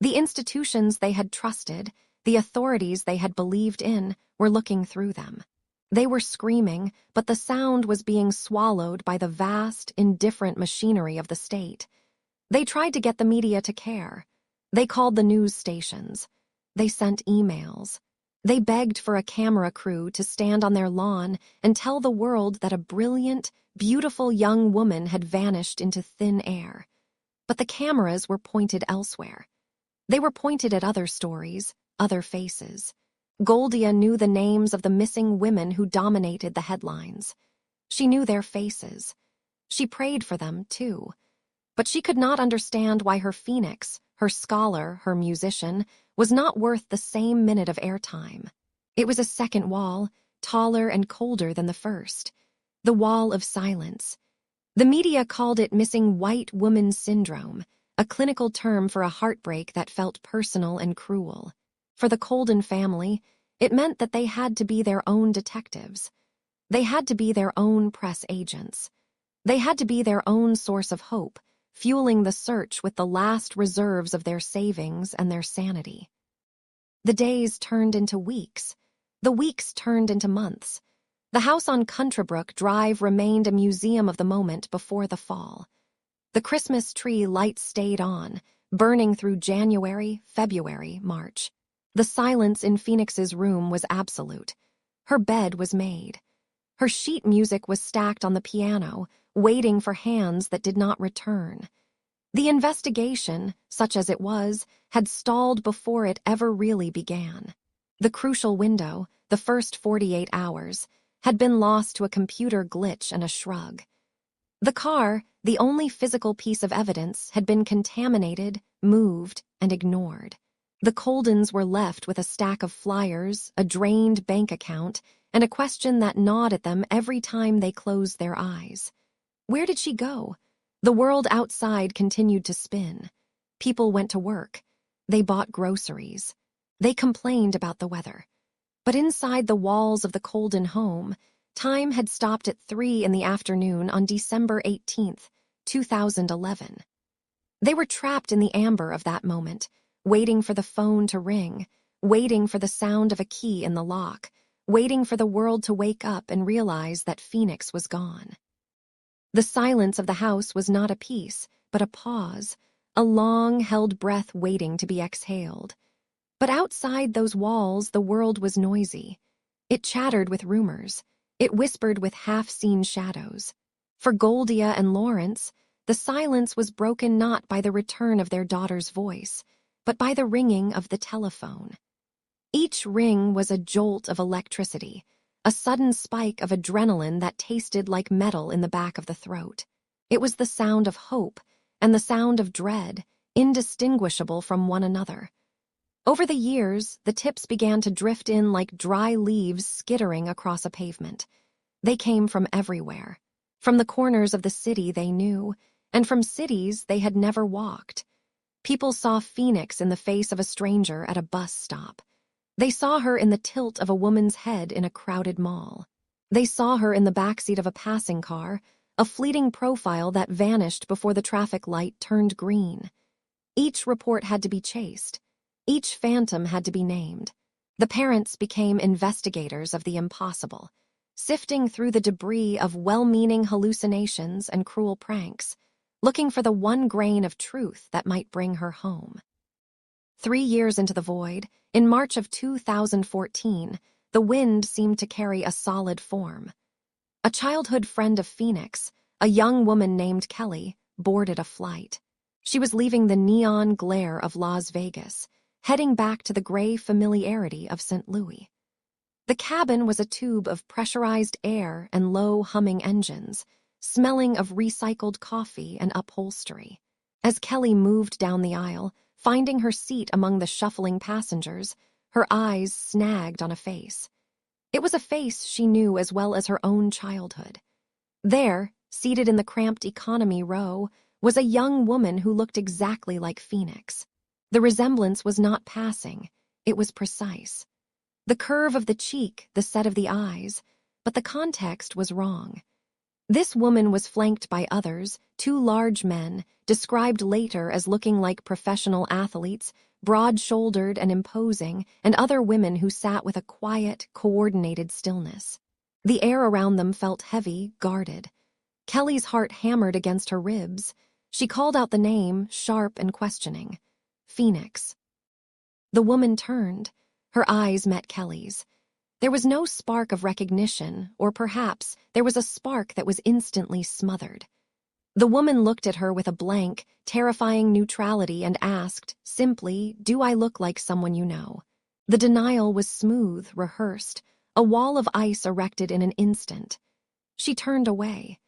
The institutions they had trusted, the authorities they had believed in, were looking through them. They were screaming, but the sound was being swallowed by the vast, indifferent machinery of the state. They tried to get the media to care. They called the news stations. They sent emails. They begged for a camera crew to stand on their lawn and tell the world that a brilliant, beautiful young woman had vanished into thin air. But the cameras were pointed elsewhere. They were pointed at other stories, other faces. Goldia knew the names of the missing women who dominated the headlines. She knew their faces. She prayed for them, too. But she could not understand why her Phoenix, her scholar, her musician, was not worth the same minute of airtime. It was a second wall, taller and colder than the first. The wall of silence. The media called it missing white woman syndrome, a clinical term for a heartbreak that felt personal and cruel. For the Coldon family, it meant that they had to be their own detectives. They had to be their own press agents. They had to be their own source of hope, fueling the search with the last reserves of their savings and their sanity. The days turned into weeks. The weeks turned into months. The house on Countrybrook Drive remained a museum of the moment before the fall. The Christmas tree lights stayed on, burning through January, February, March. The silence in Phoenix's room was absolute. Her bed was made. Her sheet music was stacked on the piano, waiting for hands that did not return. The investigation, such as it was, had stalled before it ever really began. The crucial window, the first 48 hours, had been lost to a computer glitch and a shrug. The car, the only physical piece of evidence, had been contaminated, moved, and ignored. The Coldons were left with a stack of flyers, a drained bank account, and a question that gnawed at them every time they closed their eyes. Where did she go? The world outside continued to spin. People went to work. They bought groceries. They complained about the weather. But inside the walls of the Coldon home, time had stopped at 3 in the afternoon on December 18th, 2011. They were trapped in the amber of that moment, waiting for the phone to ring, waiting for the sound of a key in the lock, waiting for the world to wake up and realize that Phoenix was gone. The silence of the house was not a peace, but a pause, a long-held breath waiting to be exhaled. But outside those walls, the world was noisy. It chattered with rumors. It whispered with half-seen shadows. For Goldia and Lawrence, the silence was broken not by the return of their daughter's voice, but by the ringing of the telephone. Each ring was a jolt of electricity, a sudden spike of adrenaline that tasted like metal in the back of the throat. It was the sound of hope and the sound of dread, indistinguishable from one another. Over the years, the tips began to drift in like dry leaves skittering across a pavement. They came from everywhere, from the corners of the city they knew, and from cities they had never walked. People saw Phoenix in the face of a stranger at a bus stop. They saw her in the tilt of a woman's head in a crowded mall. They saw her in the backseat of a passing car, a fleeting profile that vanished before the traffic light turned green. Each report had to be chased. Each phantom had to be named. The parents became investigators of the impossible, sifting through the debris of well-meaning hallucinations and cruel pranks, looking for the one grain of truth that might bring her home. 3 years into the void, in March of 2014, the wind seemed to carry a solid form. A childhood friend of Phoenix, a young woman named Kelly, boarded a flight. She was leaving the neon glare of Las Vegas, heading back to the gray familiarity of St. Louis. The cabin was a tube of pressurized air and low-humming engines, smelling of recycled coffee and upholstery. As Kelly moved down the aisle, finding her seat among the shuffling passengers, her eyes snagged on a face. It was a face she knew as well as her own childhood. There, seated in the cramped economy row, was a young woman who looked exactly like Phoenix. The resemblance was not passing, it was precise. The curve of the cheek, the set of the eyes, but the context was wrong. This woman was flanked by others, 2 large men, described later as looking like professional athletes, broad-shouldered and imposing, and other women who sat with a quiet, coordinated stillness. The air around them felt heavy, guarded. Kelly's heart hammered against her ribs. She called out the name, sharp and questioning. Phoenix. The woman turned. Her eyes met Kelly's. There was no spark of recognition, or perhaps there was a spark that was instantly smothered. The woman looked at her with a blank, terrifying neutrality and asked, simply, "Do I look like someone you know?" The denial was smooth, rehearsed, a wall of ice erected in an instant. She turned away.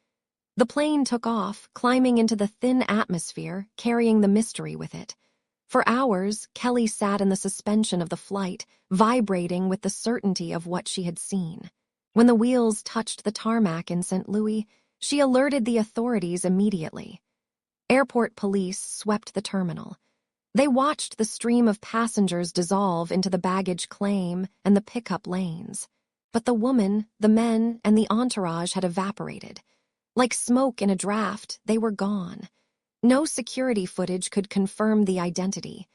The plane took off, climbing into the thin atmosphere, carrying the mystery with it. For hours, Kelly sat in the suspension of the flight, vibrating with the certainty of what she had seen. When the wheels touched the tarmac in St. Louis, she alerted the authorities immediately. Airport police swept the terminal. They watched the stream of passengers dissolve into the baggage claim and the pickup lanes. But the woman, the men, and the entourage had evaporated. Like smoke in a draft, they were gone. No security footage could confirm the identity.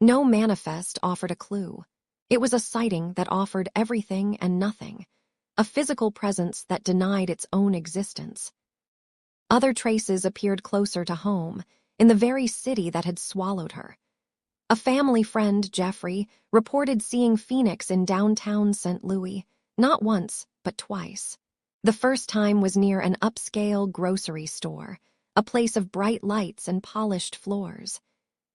No manifest offered a clue. It was a sighting that offered everything and nothing, a physical presence that denied its own existence. Other traces appeared closer to home, in the very city that had swallowed her. A family friend, Jeffrey, reported seeing Phoenix in downtown St. Louis, not once, but twice. The first time was near an upscale grocery store, a place of bright lights and polished floors.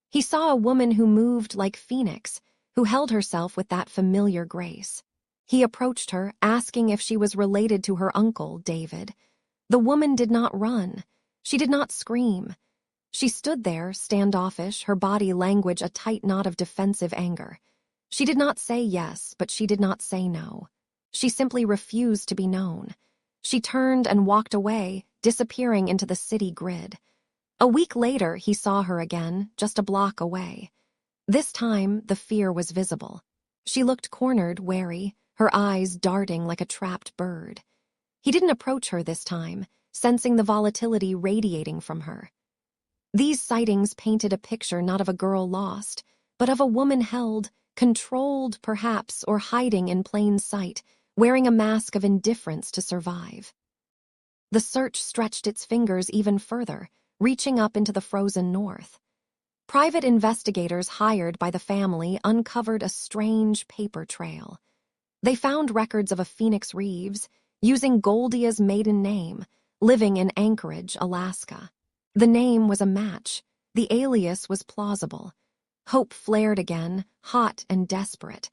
He saw a woman who moved like Phoenix, who held herself with that familiar grace. He approached her, asking if she was related to her uncle, David. The woman did not run. She did not scream. She stood there, standoffish, her body language a tight knot of defensive anger. She did not say yes, but she did not say no. She simply refused to be known. She turned and walked away, disappearing into the city grid. A week later, he saw her again, just a block away. This time, the fear was visible. She looked cornered, wary, her eyes darting like a trapped bird. He didn't approach her this time, sensing the volatility radiating from her. These sightings painted a picture not of a girl lost, but of a woman held, controlled perhaps, or hiding in plain sight, wearing a mask of indifference to survive. The search stretched its fingers even further, reaching up into the frozen north. Private investigators hired by the family uncovered a strange paper trail. They found records of a Phoenix Reeves, using Goldia's maiden name, living in Anchorage, Alaska. The name was a match. The alias was plausible. Hope flared again, hot and desperate.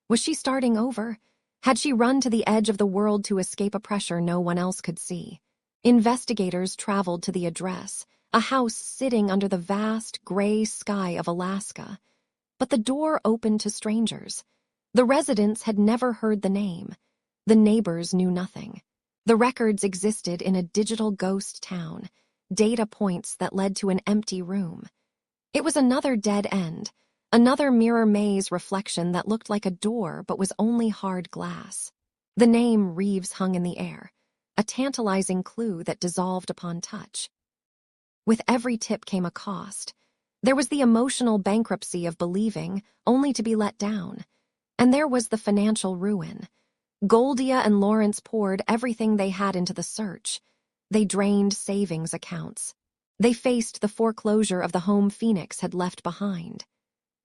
Was she starting over? Had she run to the edge of the world to escape a pressure no one else could see? Investigators traveled to the address, a house sitting under the vast, gray sky of Alaska. But the door opened to strangers. The residents had never heard the name. The neighbors knew nothing. The records existed in a digital ghost town, data points that led to an empty room. It was another dead end, another mirror maze reflection that looked like a door but was only hard glass. The name Reeves hung in the air, a tantalizing clue that dissolved upon touch. With every tip came a cost. There was the emotional bankruptcy of believing, only to be let down. And there was the financial ruin. Goldia and Lawrence poured everything they had into the search. They drained savings accounts. They faced the foreclosure of the home Phoenix had left behind.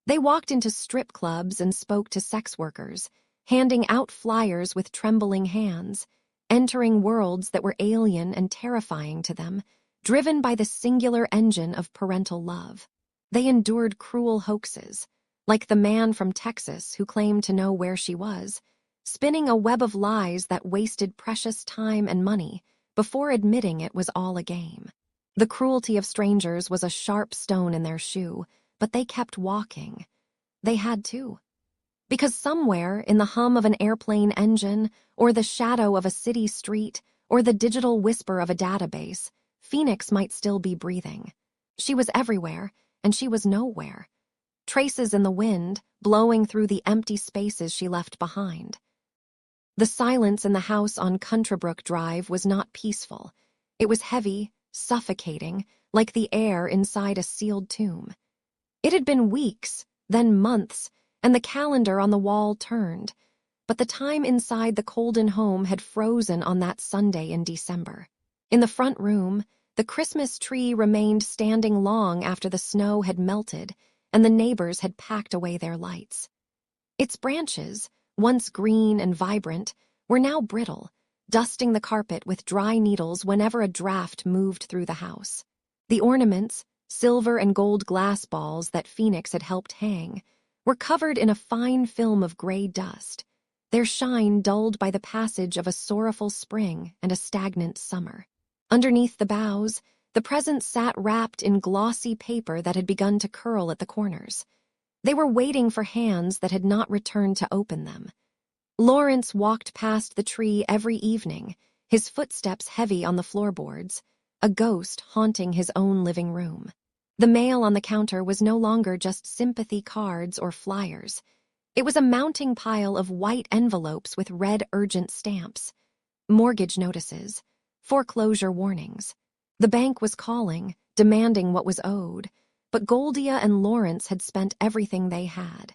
They walked into strip clubs and spoke to sex workers, handing out flyers with trembling hands, entering worlds that were alien and terrifying to them, driven by the singular engine of parental love. They endured cruel hoaxes, like the man from Texas who claimed to know where she was, spinning a web of lies that wasted precious time and money before admitting it was all a game. The cruelty of strangers was a sharp stone in their shoe, but they kept walking. They had to. Because somewhere, in the hum of an airplane engine, or the shadow of a city street, or the digital whisper of a database, Phoenix might still be breathing. She was everywhere, and she was nowhere. Traces in the wind, blowing through the empty spaces she left behind. The silence in the house on Countrybrook Drive was not peaceful. It was heavy, suffocating, like the air inside a sealed tomb. It had been weeks, then months, and the calendar on the wall turned, but the time inside the Coldon home had frozen on that Sunday in December. In the front room, the Christmas tree remained standing long after the snow had melted and the neighbors had packed away their lights. Its branches, once green and vibrant, were now brittle, dusting the carpet with dry needles whenever a draft moved through the house. The ornaments, silver and gold glass balls that Phoenix had helped hang, were covered in a fine film of gray dust, their shine dulled by the passage of a sorrowful spring and a stagnant summer. Underneath the boughs, the presents sat wrapped in glossy paper that had begun to curl at the corners. They were waiting for hands that had not returned to open them. Lawrence walked past the tree every evening, his footsteps heavy on the floorboards, a ghost haunting his own living room. The mail on the counter was no longer just sympathy cards or flyers. It was a mounting pile of white envelopes with red urgent stamps, mortgage notices, foreclosure warnings. The bank was calling, demanding what was owed, but Goldia and Lawrence had spent everything they had.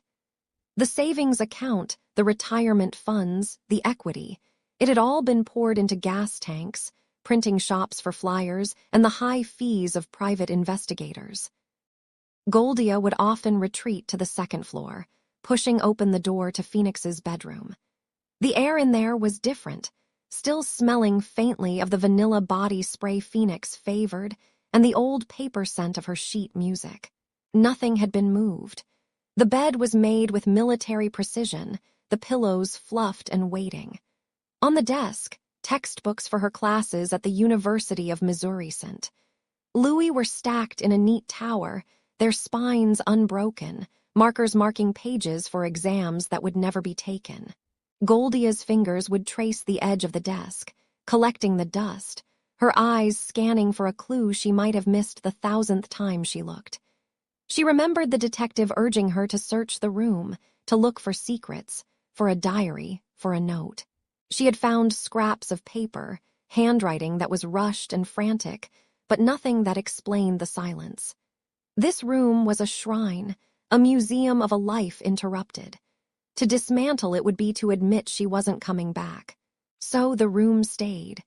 The savings account, the retirement funds, the equity, it had all been poured into gas tanks, printing shops for flyers, and the high fees of private investigators. Goldia would often retreat to the second floor, pushing open the door to Phoenix's bedroom. The air in there was different, still smelling faintly of the vanilla body spray Phoenix favored and the old paper scent of her sheet music. Nothing had been moved. The bed was made with military precision, the pillows fluffed and waiting. On the desk, textbooks for her classes at the University of Missouri sent. Louis were stacked in a neat tower, their spines unbroken, markers marking pages for exams that would never be taken. Goldia's fingers would trace the edge of the desk, collecting the dust, her eyes scanning for a clue she might have missed the 1,000th time she looked. She remembered the detective urging her to search the room, to look for secrets, for a diary, for a note. She had found scraps of paper, handwriting that was rushed and frantic, but nothing that explained the silence. This room was a shrine, a museum of a life interrupted. To dismantle it would be to admit she wasn't coming back. So the room stayed.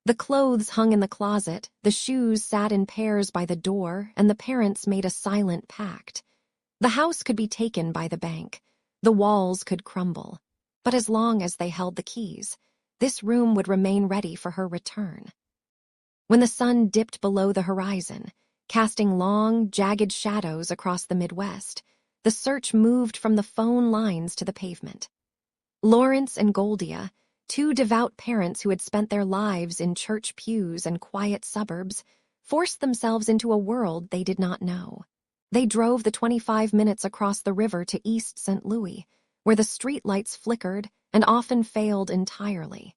The clothes hung in the closet, the shoes sat in pairs by the door, and the parents made a silent pact. The house could be taken by the bank. The walls could crumble. But as long as they held the keys, this room would remain ready for her return. When the sun dipped below the horizon, casting long, jagged shadows across the Midwest, the search moved from the phone lines to the pavement. Lawrence and Goldia, two devout parents who had spent their lives in church pews and quiet suburbs, forced themselves into a world they did not know. They drove the 25 minutes across the river to East St. Louis, where the streetlights flickered and often failed entirely.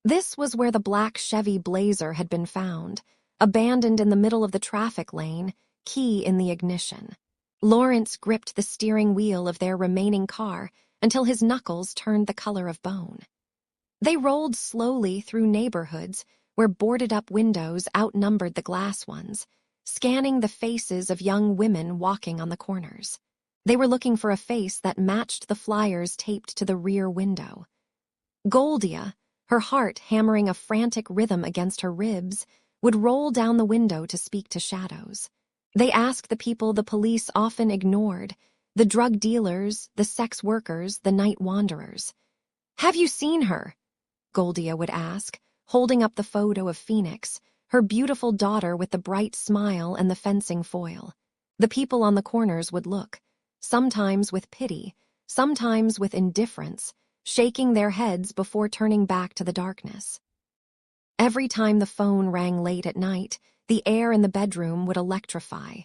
This was where the black Chevy Blazer had been found, abandoned in the middle of the traffic lane, key in the ignition. Lawrence gripped the steering wheel of their remaining car until his knuckles turned the color of bone. They rolled slowly through neighborhoods where boarded-up windows outnumbered the glass ones, scanning the faces of young women walking on the corners. They were looking for a face that matched the flyers taped to the rear window. Goldia, her heart hammering a frantic rhythm against her ribs, would roll down the window to speak to shadows. They asked the people the police often ignored, the drug dealers, the sex workers, the night wanderers. "Have you seen her?" Goldia would ask, holding up the photo of Phoenix, her beautiful daughter with the bright smile and the fencing foil. The people on the corners would look, sometimes with pity, sometimes with indifference, shaking their heads before turning back to the darkness. Every time the phone rang late at night, the air in the bedroom would electrify.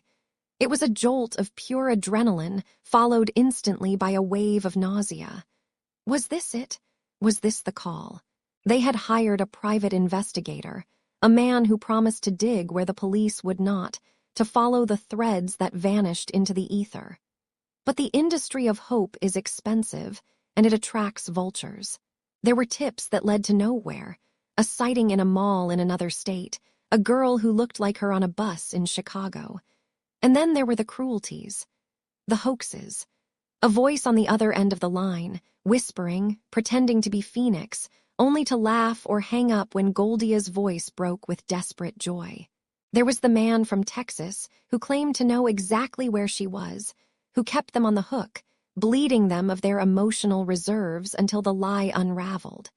It was a jolt of pure adrenaline, followed instantly by a wave of nausea. Was this it? Was this the call? They had hired a private investigator, a man who promised to dig where the police would not, to follow the threads that vanished into the ether. But the industry of hope is expensive, and it attracts vultures. There were tips that led to nowhere, a sighting in a mall in another state, a girl who looked like her on a bus in Chicago. And then there were the cruelties, the hoaxes. A voice on the other end of the line, whispering, pretending to be Phoenix, only to laugh or hang up when Goldia's voice broke with desperate joy. There was the man from Texas who claimed to know exactly where she was, who kept them on the hook, bleeding them of their emotional reserves until the lie unraveled.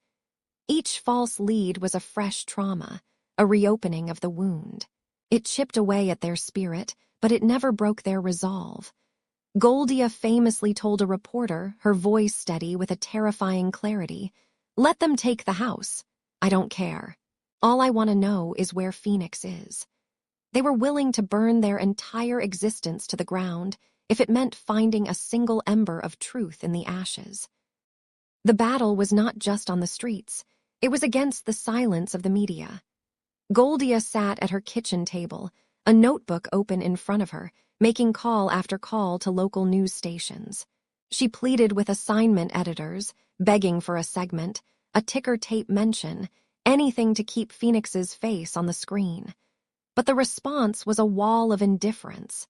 Each false lead was a fresh trauma, a reopening of the wound. It chipped away at their spirit, but it never broke their resolve. Goldia famously told a reporter, her voice steady with a terrifying clarity, "Let them take the house. I don't care. All I want to know is where Phoenix is." They were willing to burn their entire existence to the ground if it meant finding a single ember of truth in the ashes. The battle was not just on the streets. It was against the silence of the media. Goldia sat at her kitchen table, a notebook open in front of her, making call after call to local news stations. She pleaded with assignment editors, begging for a segment, a ticker tape mention, anything to keep Phoenix's face on the screen. But the response was a wall of indifference.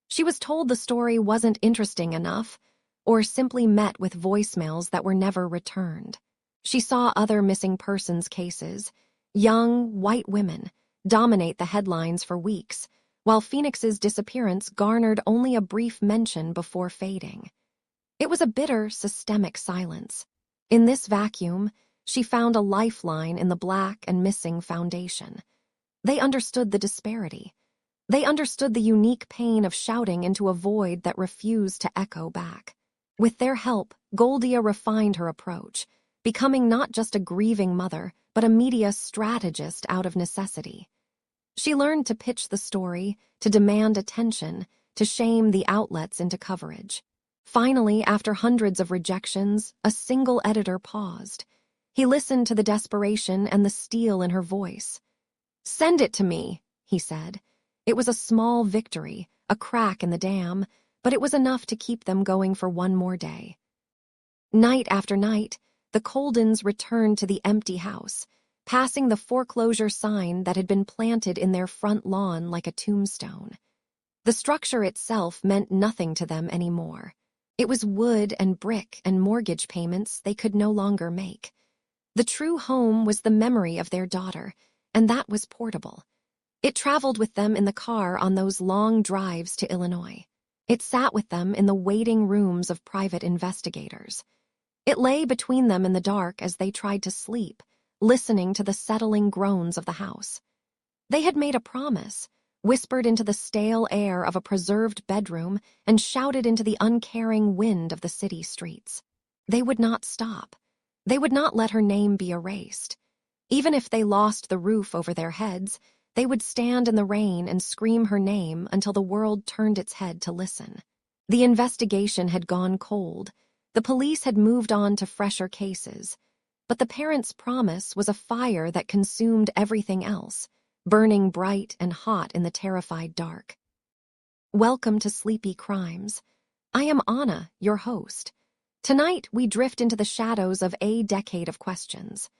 She was told the story wasn't interesting enough, or simply met with voicemails that were never returned. She saw other missing persons cases, young, white women, dominate the headlines for weeks, while Phoenix's disappearance garnered only a brief mention before fading. It was a bitter, systemic silence. In this vacuum, she found a lifeline in the Black and Missing Foundation. They understood the disparity. They understood the unique pain of shouting into a void that refused to echo back. With their help, Goldia refined her approach, becoming not just a grieving mother, but a media strategist out of necessity. She learned to pitch the story, to demand attention, to shame the outlets into coverage. Finally, after hundreds of rejections, a single editor paused. He listened to the desperation and the steel in her voice. "Send it to me," he said. It was a small victory, a crack in the dam, but it was enough to keep them going for one more day. Night after night, the Coldons returned to the empty house, passing the foreclosure sign that had been planted in their front lawn like a tombstone. The structure itself meant nothing to them anymore. It was wood and brick and mortgage payments they could no longer make. The true home was the memory of their daughter, and that was portable. It traveled with them in the car on those long drives to Illinois. It sat with them in the waiting rooms of private investigators. It lay between them in the dark as they tried to sleep, listening to the settling groans of the house. They had made a promise, whispered into the stale air of a preserved bedroom, and shouted into the uncaring wind of the city streets. They would not stop. They would not let her name be erased. Even if they lost the roof over their heads, they would stand in the rain and scream her name until the world turned its head to listen. The investigation had gone cold. The police had moved on to fresher cases. But the parents' promise was a fire that consumed everything else, burning bright and hot in the terrified dark. Welcome to Sleepy Crimes. I am Anna, your host. Tonight, we drift into the shadows of a decade of questions.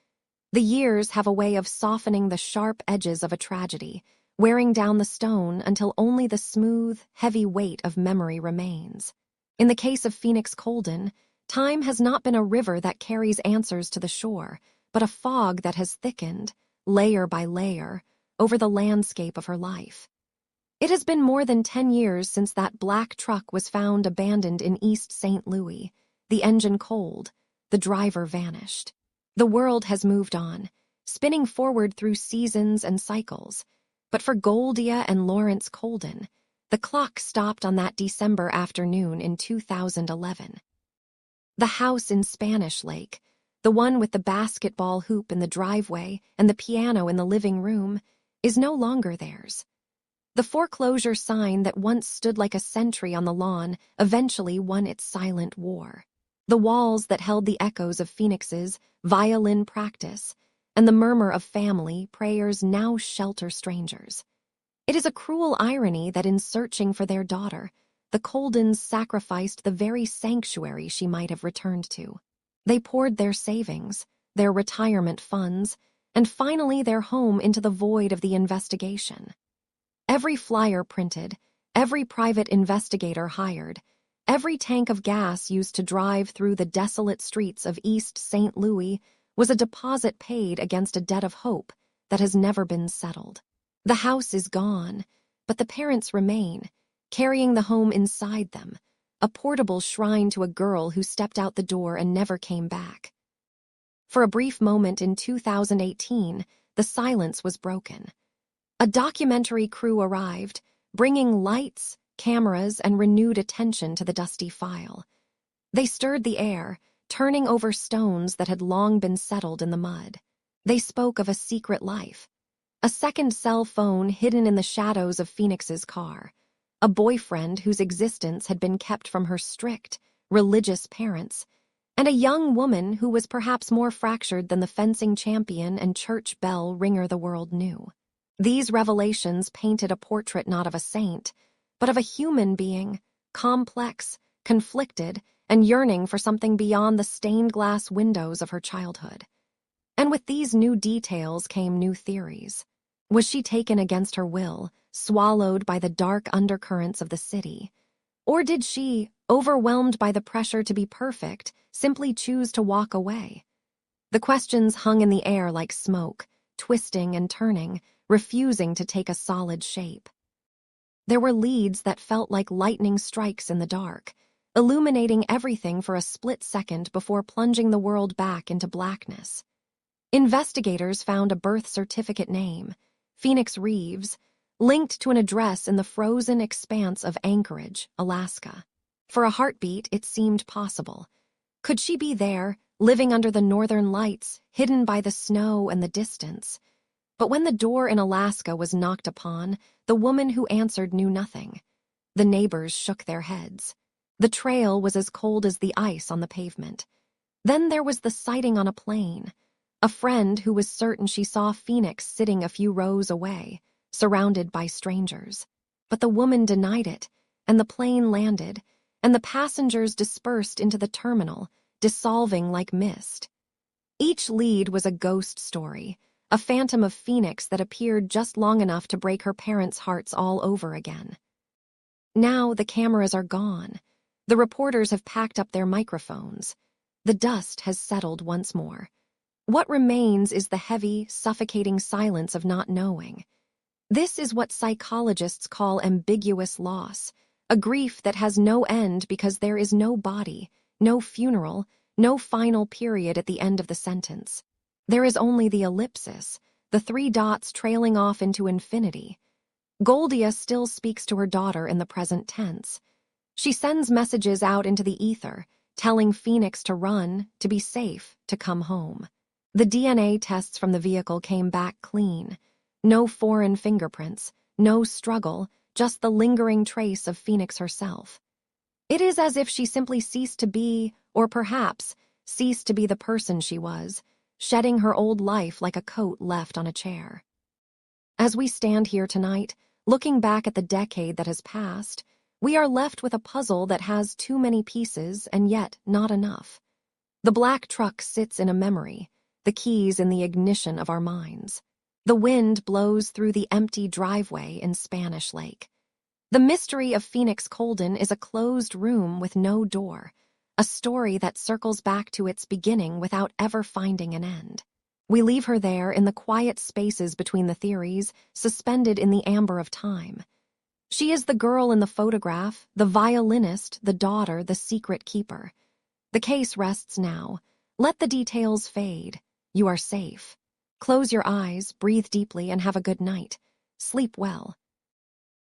The years have a way of softening the sharp edges of a tragedy, wearing down the stone until only the smooth, heavy weight of memory remains. In the case of Phoenix Coldon, time has not been a river that carries answers to the shore, but a fog that has thickened, layer by layer, over the landscape of her life. It has been more than 10 years since that black truck was found abandoned in East St. Louis, the engine cold, the driver vanished. The world has moved on, spinning forward through seasons and cycles. But for Goldia and Lawrence Coldon, the clock stopped on that December afternoon in 2011. The house in Spanish Lake, the one with the basketball hoop in the driveway and the piano in the living room, is no longer theirs. The foreclosure sign that once stood like a sentry on the lawn eventually won its silent war. The walls that held the echoes of Phoenix's violin practice and the murmur of family prayers now shelter strangers. It is a cruel irony that in searching for their daughter, the Coldons sacrificed the very sanctuary she might have returned to. They poured their savings, their retirement funds, and finally their home into the void of the investigation. Every flyer printed, every private investigator hired, every tank of gas used to drive through the desolate streets of East St. Louis was a deposit paid against a debt of hope that has never been settled. The house is gone, but the parents remain, carrying the home inside them, a portable shrine to a girl who stepped out the door and never came back. For a brief moment in 2018, the silence was broken. A documentary crew arrived, bringing lights, cameras, and renewed attention to the dusty file. They stirred the air, turning over stones that had long been settled in the mud. They spoke of a secret life, a second cell phone hidden in the shadows of Phoenix's car, a boyfriend whose existence had been kept from her strict, religious parents, and a young woman who was perhaps more fractured than the fencing champion and church bell ringer the world knew. These revelations painted a portrait not of a saint, but of a human being, complex, conflicted, and yearning for something beyond the stained glass windows of her childhood. And with these new details came new theories. Was she taken against her will, swallowed by the dark undercurrents of the city? Or did she, overwhelmed by the pressure to be perfect, simply choose to walk away? The questions hung in the air like smoke, twisting and turning, refusing to take a solid shape. There were leads that felt like lightning strikes in the dark, illuminating everything for a split second before plunging the world back into blackness. Investigators found a birth certificate name, Phoenix Reeves, linked to an address in the frozen expanse of Anchorage, Alaska. For a heartbeat, it seemed possible. Could she be there, living under the northern lights, hidden by the snow and the distance? But when the door in Alaska was knocked upon, the woman who answered knew nothing. The neighbors shook their heads. The trail was as cold as the ice on the pavement. Then there was the sighting on a plane. A friend who was certain she saw Phoenix sitting a few rows away, surrounded by strangers. But the woman denied it, and the plane landed, and the passengers dispersed into the terminal, dissolving like mist. Each lead was a ghost story, a phantom of Phoenix that appeared just long enough to break her parents' hearts all over again. Now the cameras are gone. The reporters have packed up their microphones. The dust has settled once more. What remains is the heavy, suffocating silence of not knowing. This is what psychologists call ambiguous loss, a grief that has no end because there is no body, no funeral, no final period at the end of the sentence. There is only the ellipsis, the 3 dots trailing off into infinity. Goldia still speaks to her daughter in the present tense. She sends messages out into the ether, telling Phoenix to run, to be safe, to come home. The DNA tests from the vehicle came back clean. No foreign fingerprints, no struggle, just the lingering trace of Phoenix herself. It is as if she simply ceased to be, or perhaps ceased to be the person she was, shedding her old life like a coat left on a chair. As we stand here tonight, looking back at the decade that has passed, we are left with a puzzle that has too many pieces and yet not enough. The black truck sits in a memory, the keys in the ignition of our minds. The wind blows through the empty driveway in Spanish Lake. The mystery of Phoenix Coldon is a closed room with no door, a story that circles back to its beginning without ever finding an end. We leave her there in the quiet spaces between the theories, suspended in the amber of time. She is the girl in the photograph, the violinist, the daughter, the secret keeper. The case rests now. Let the details fade. You are safe. Close your eyes, breathe deeply, and have a good night. Sleep well.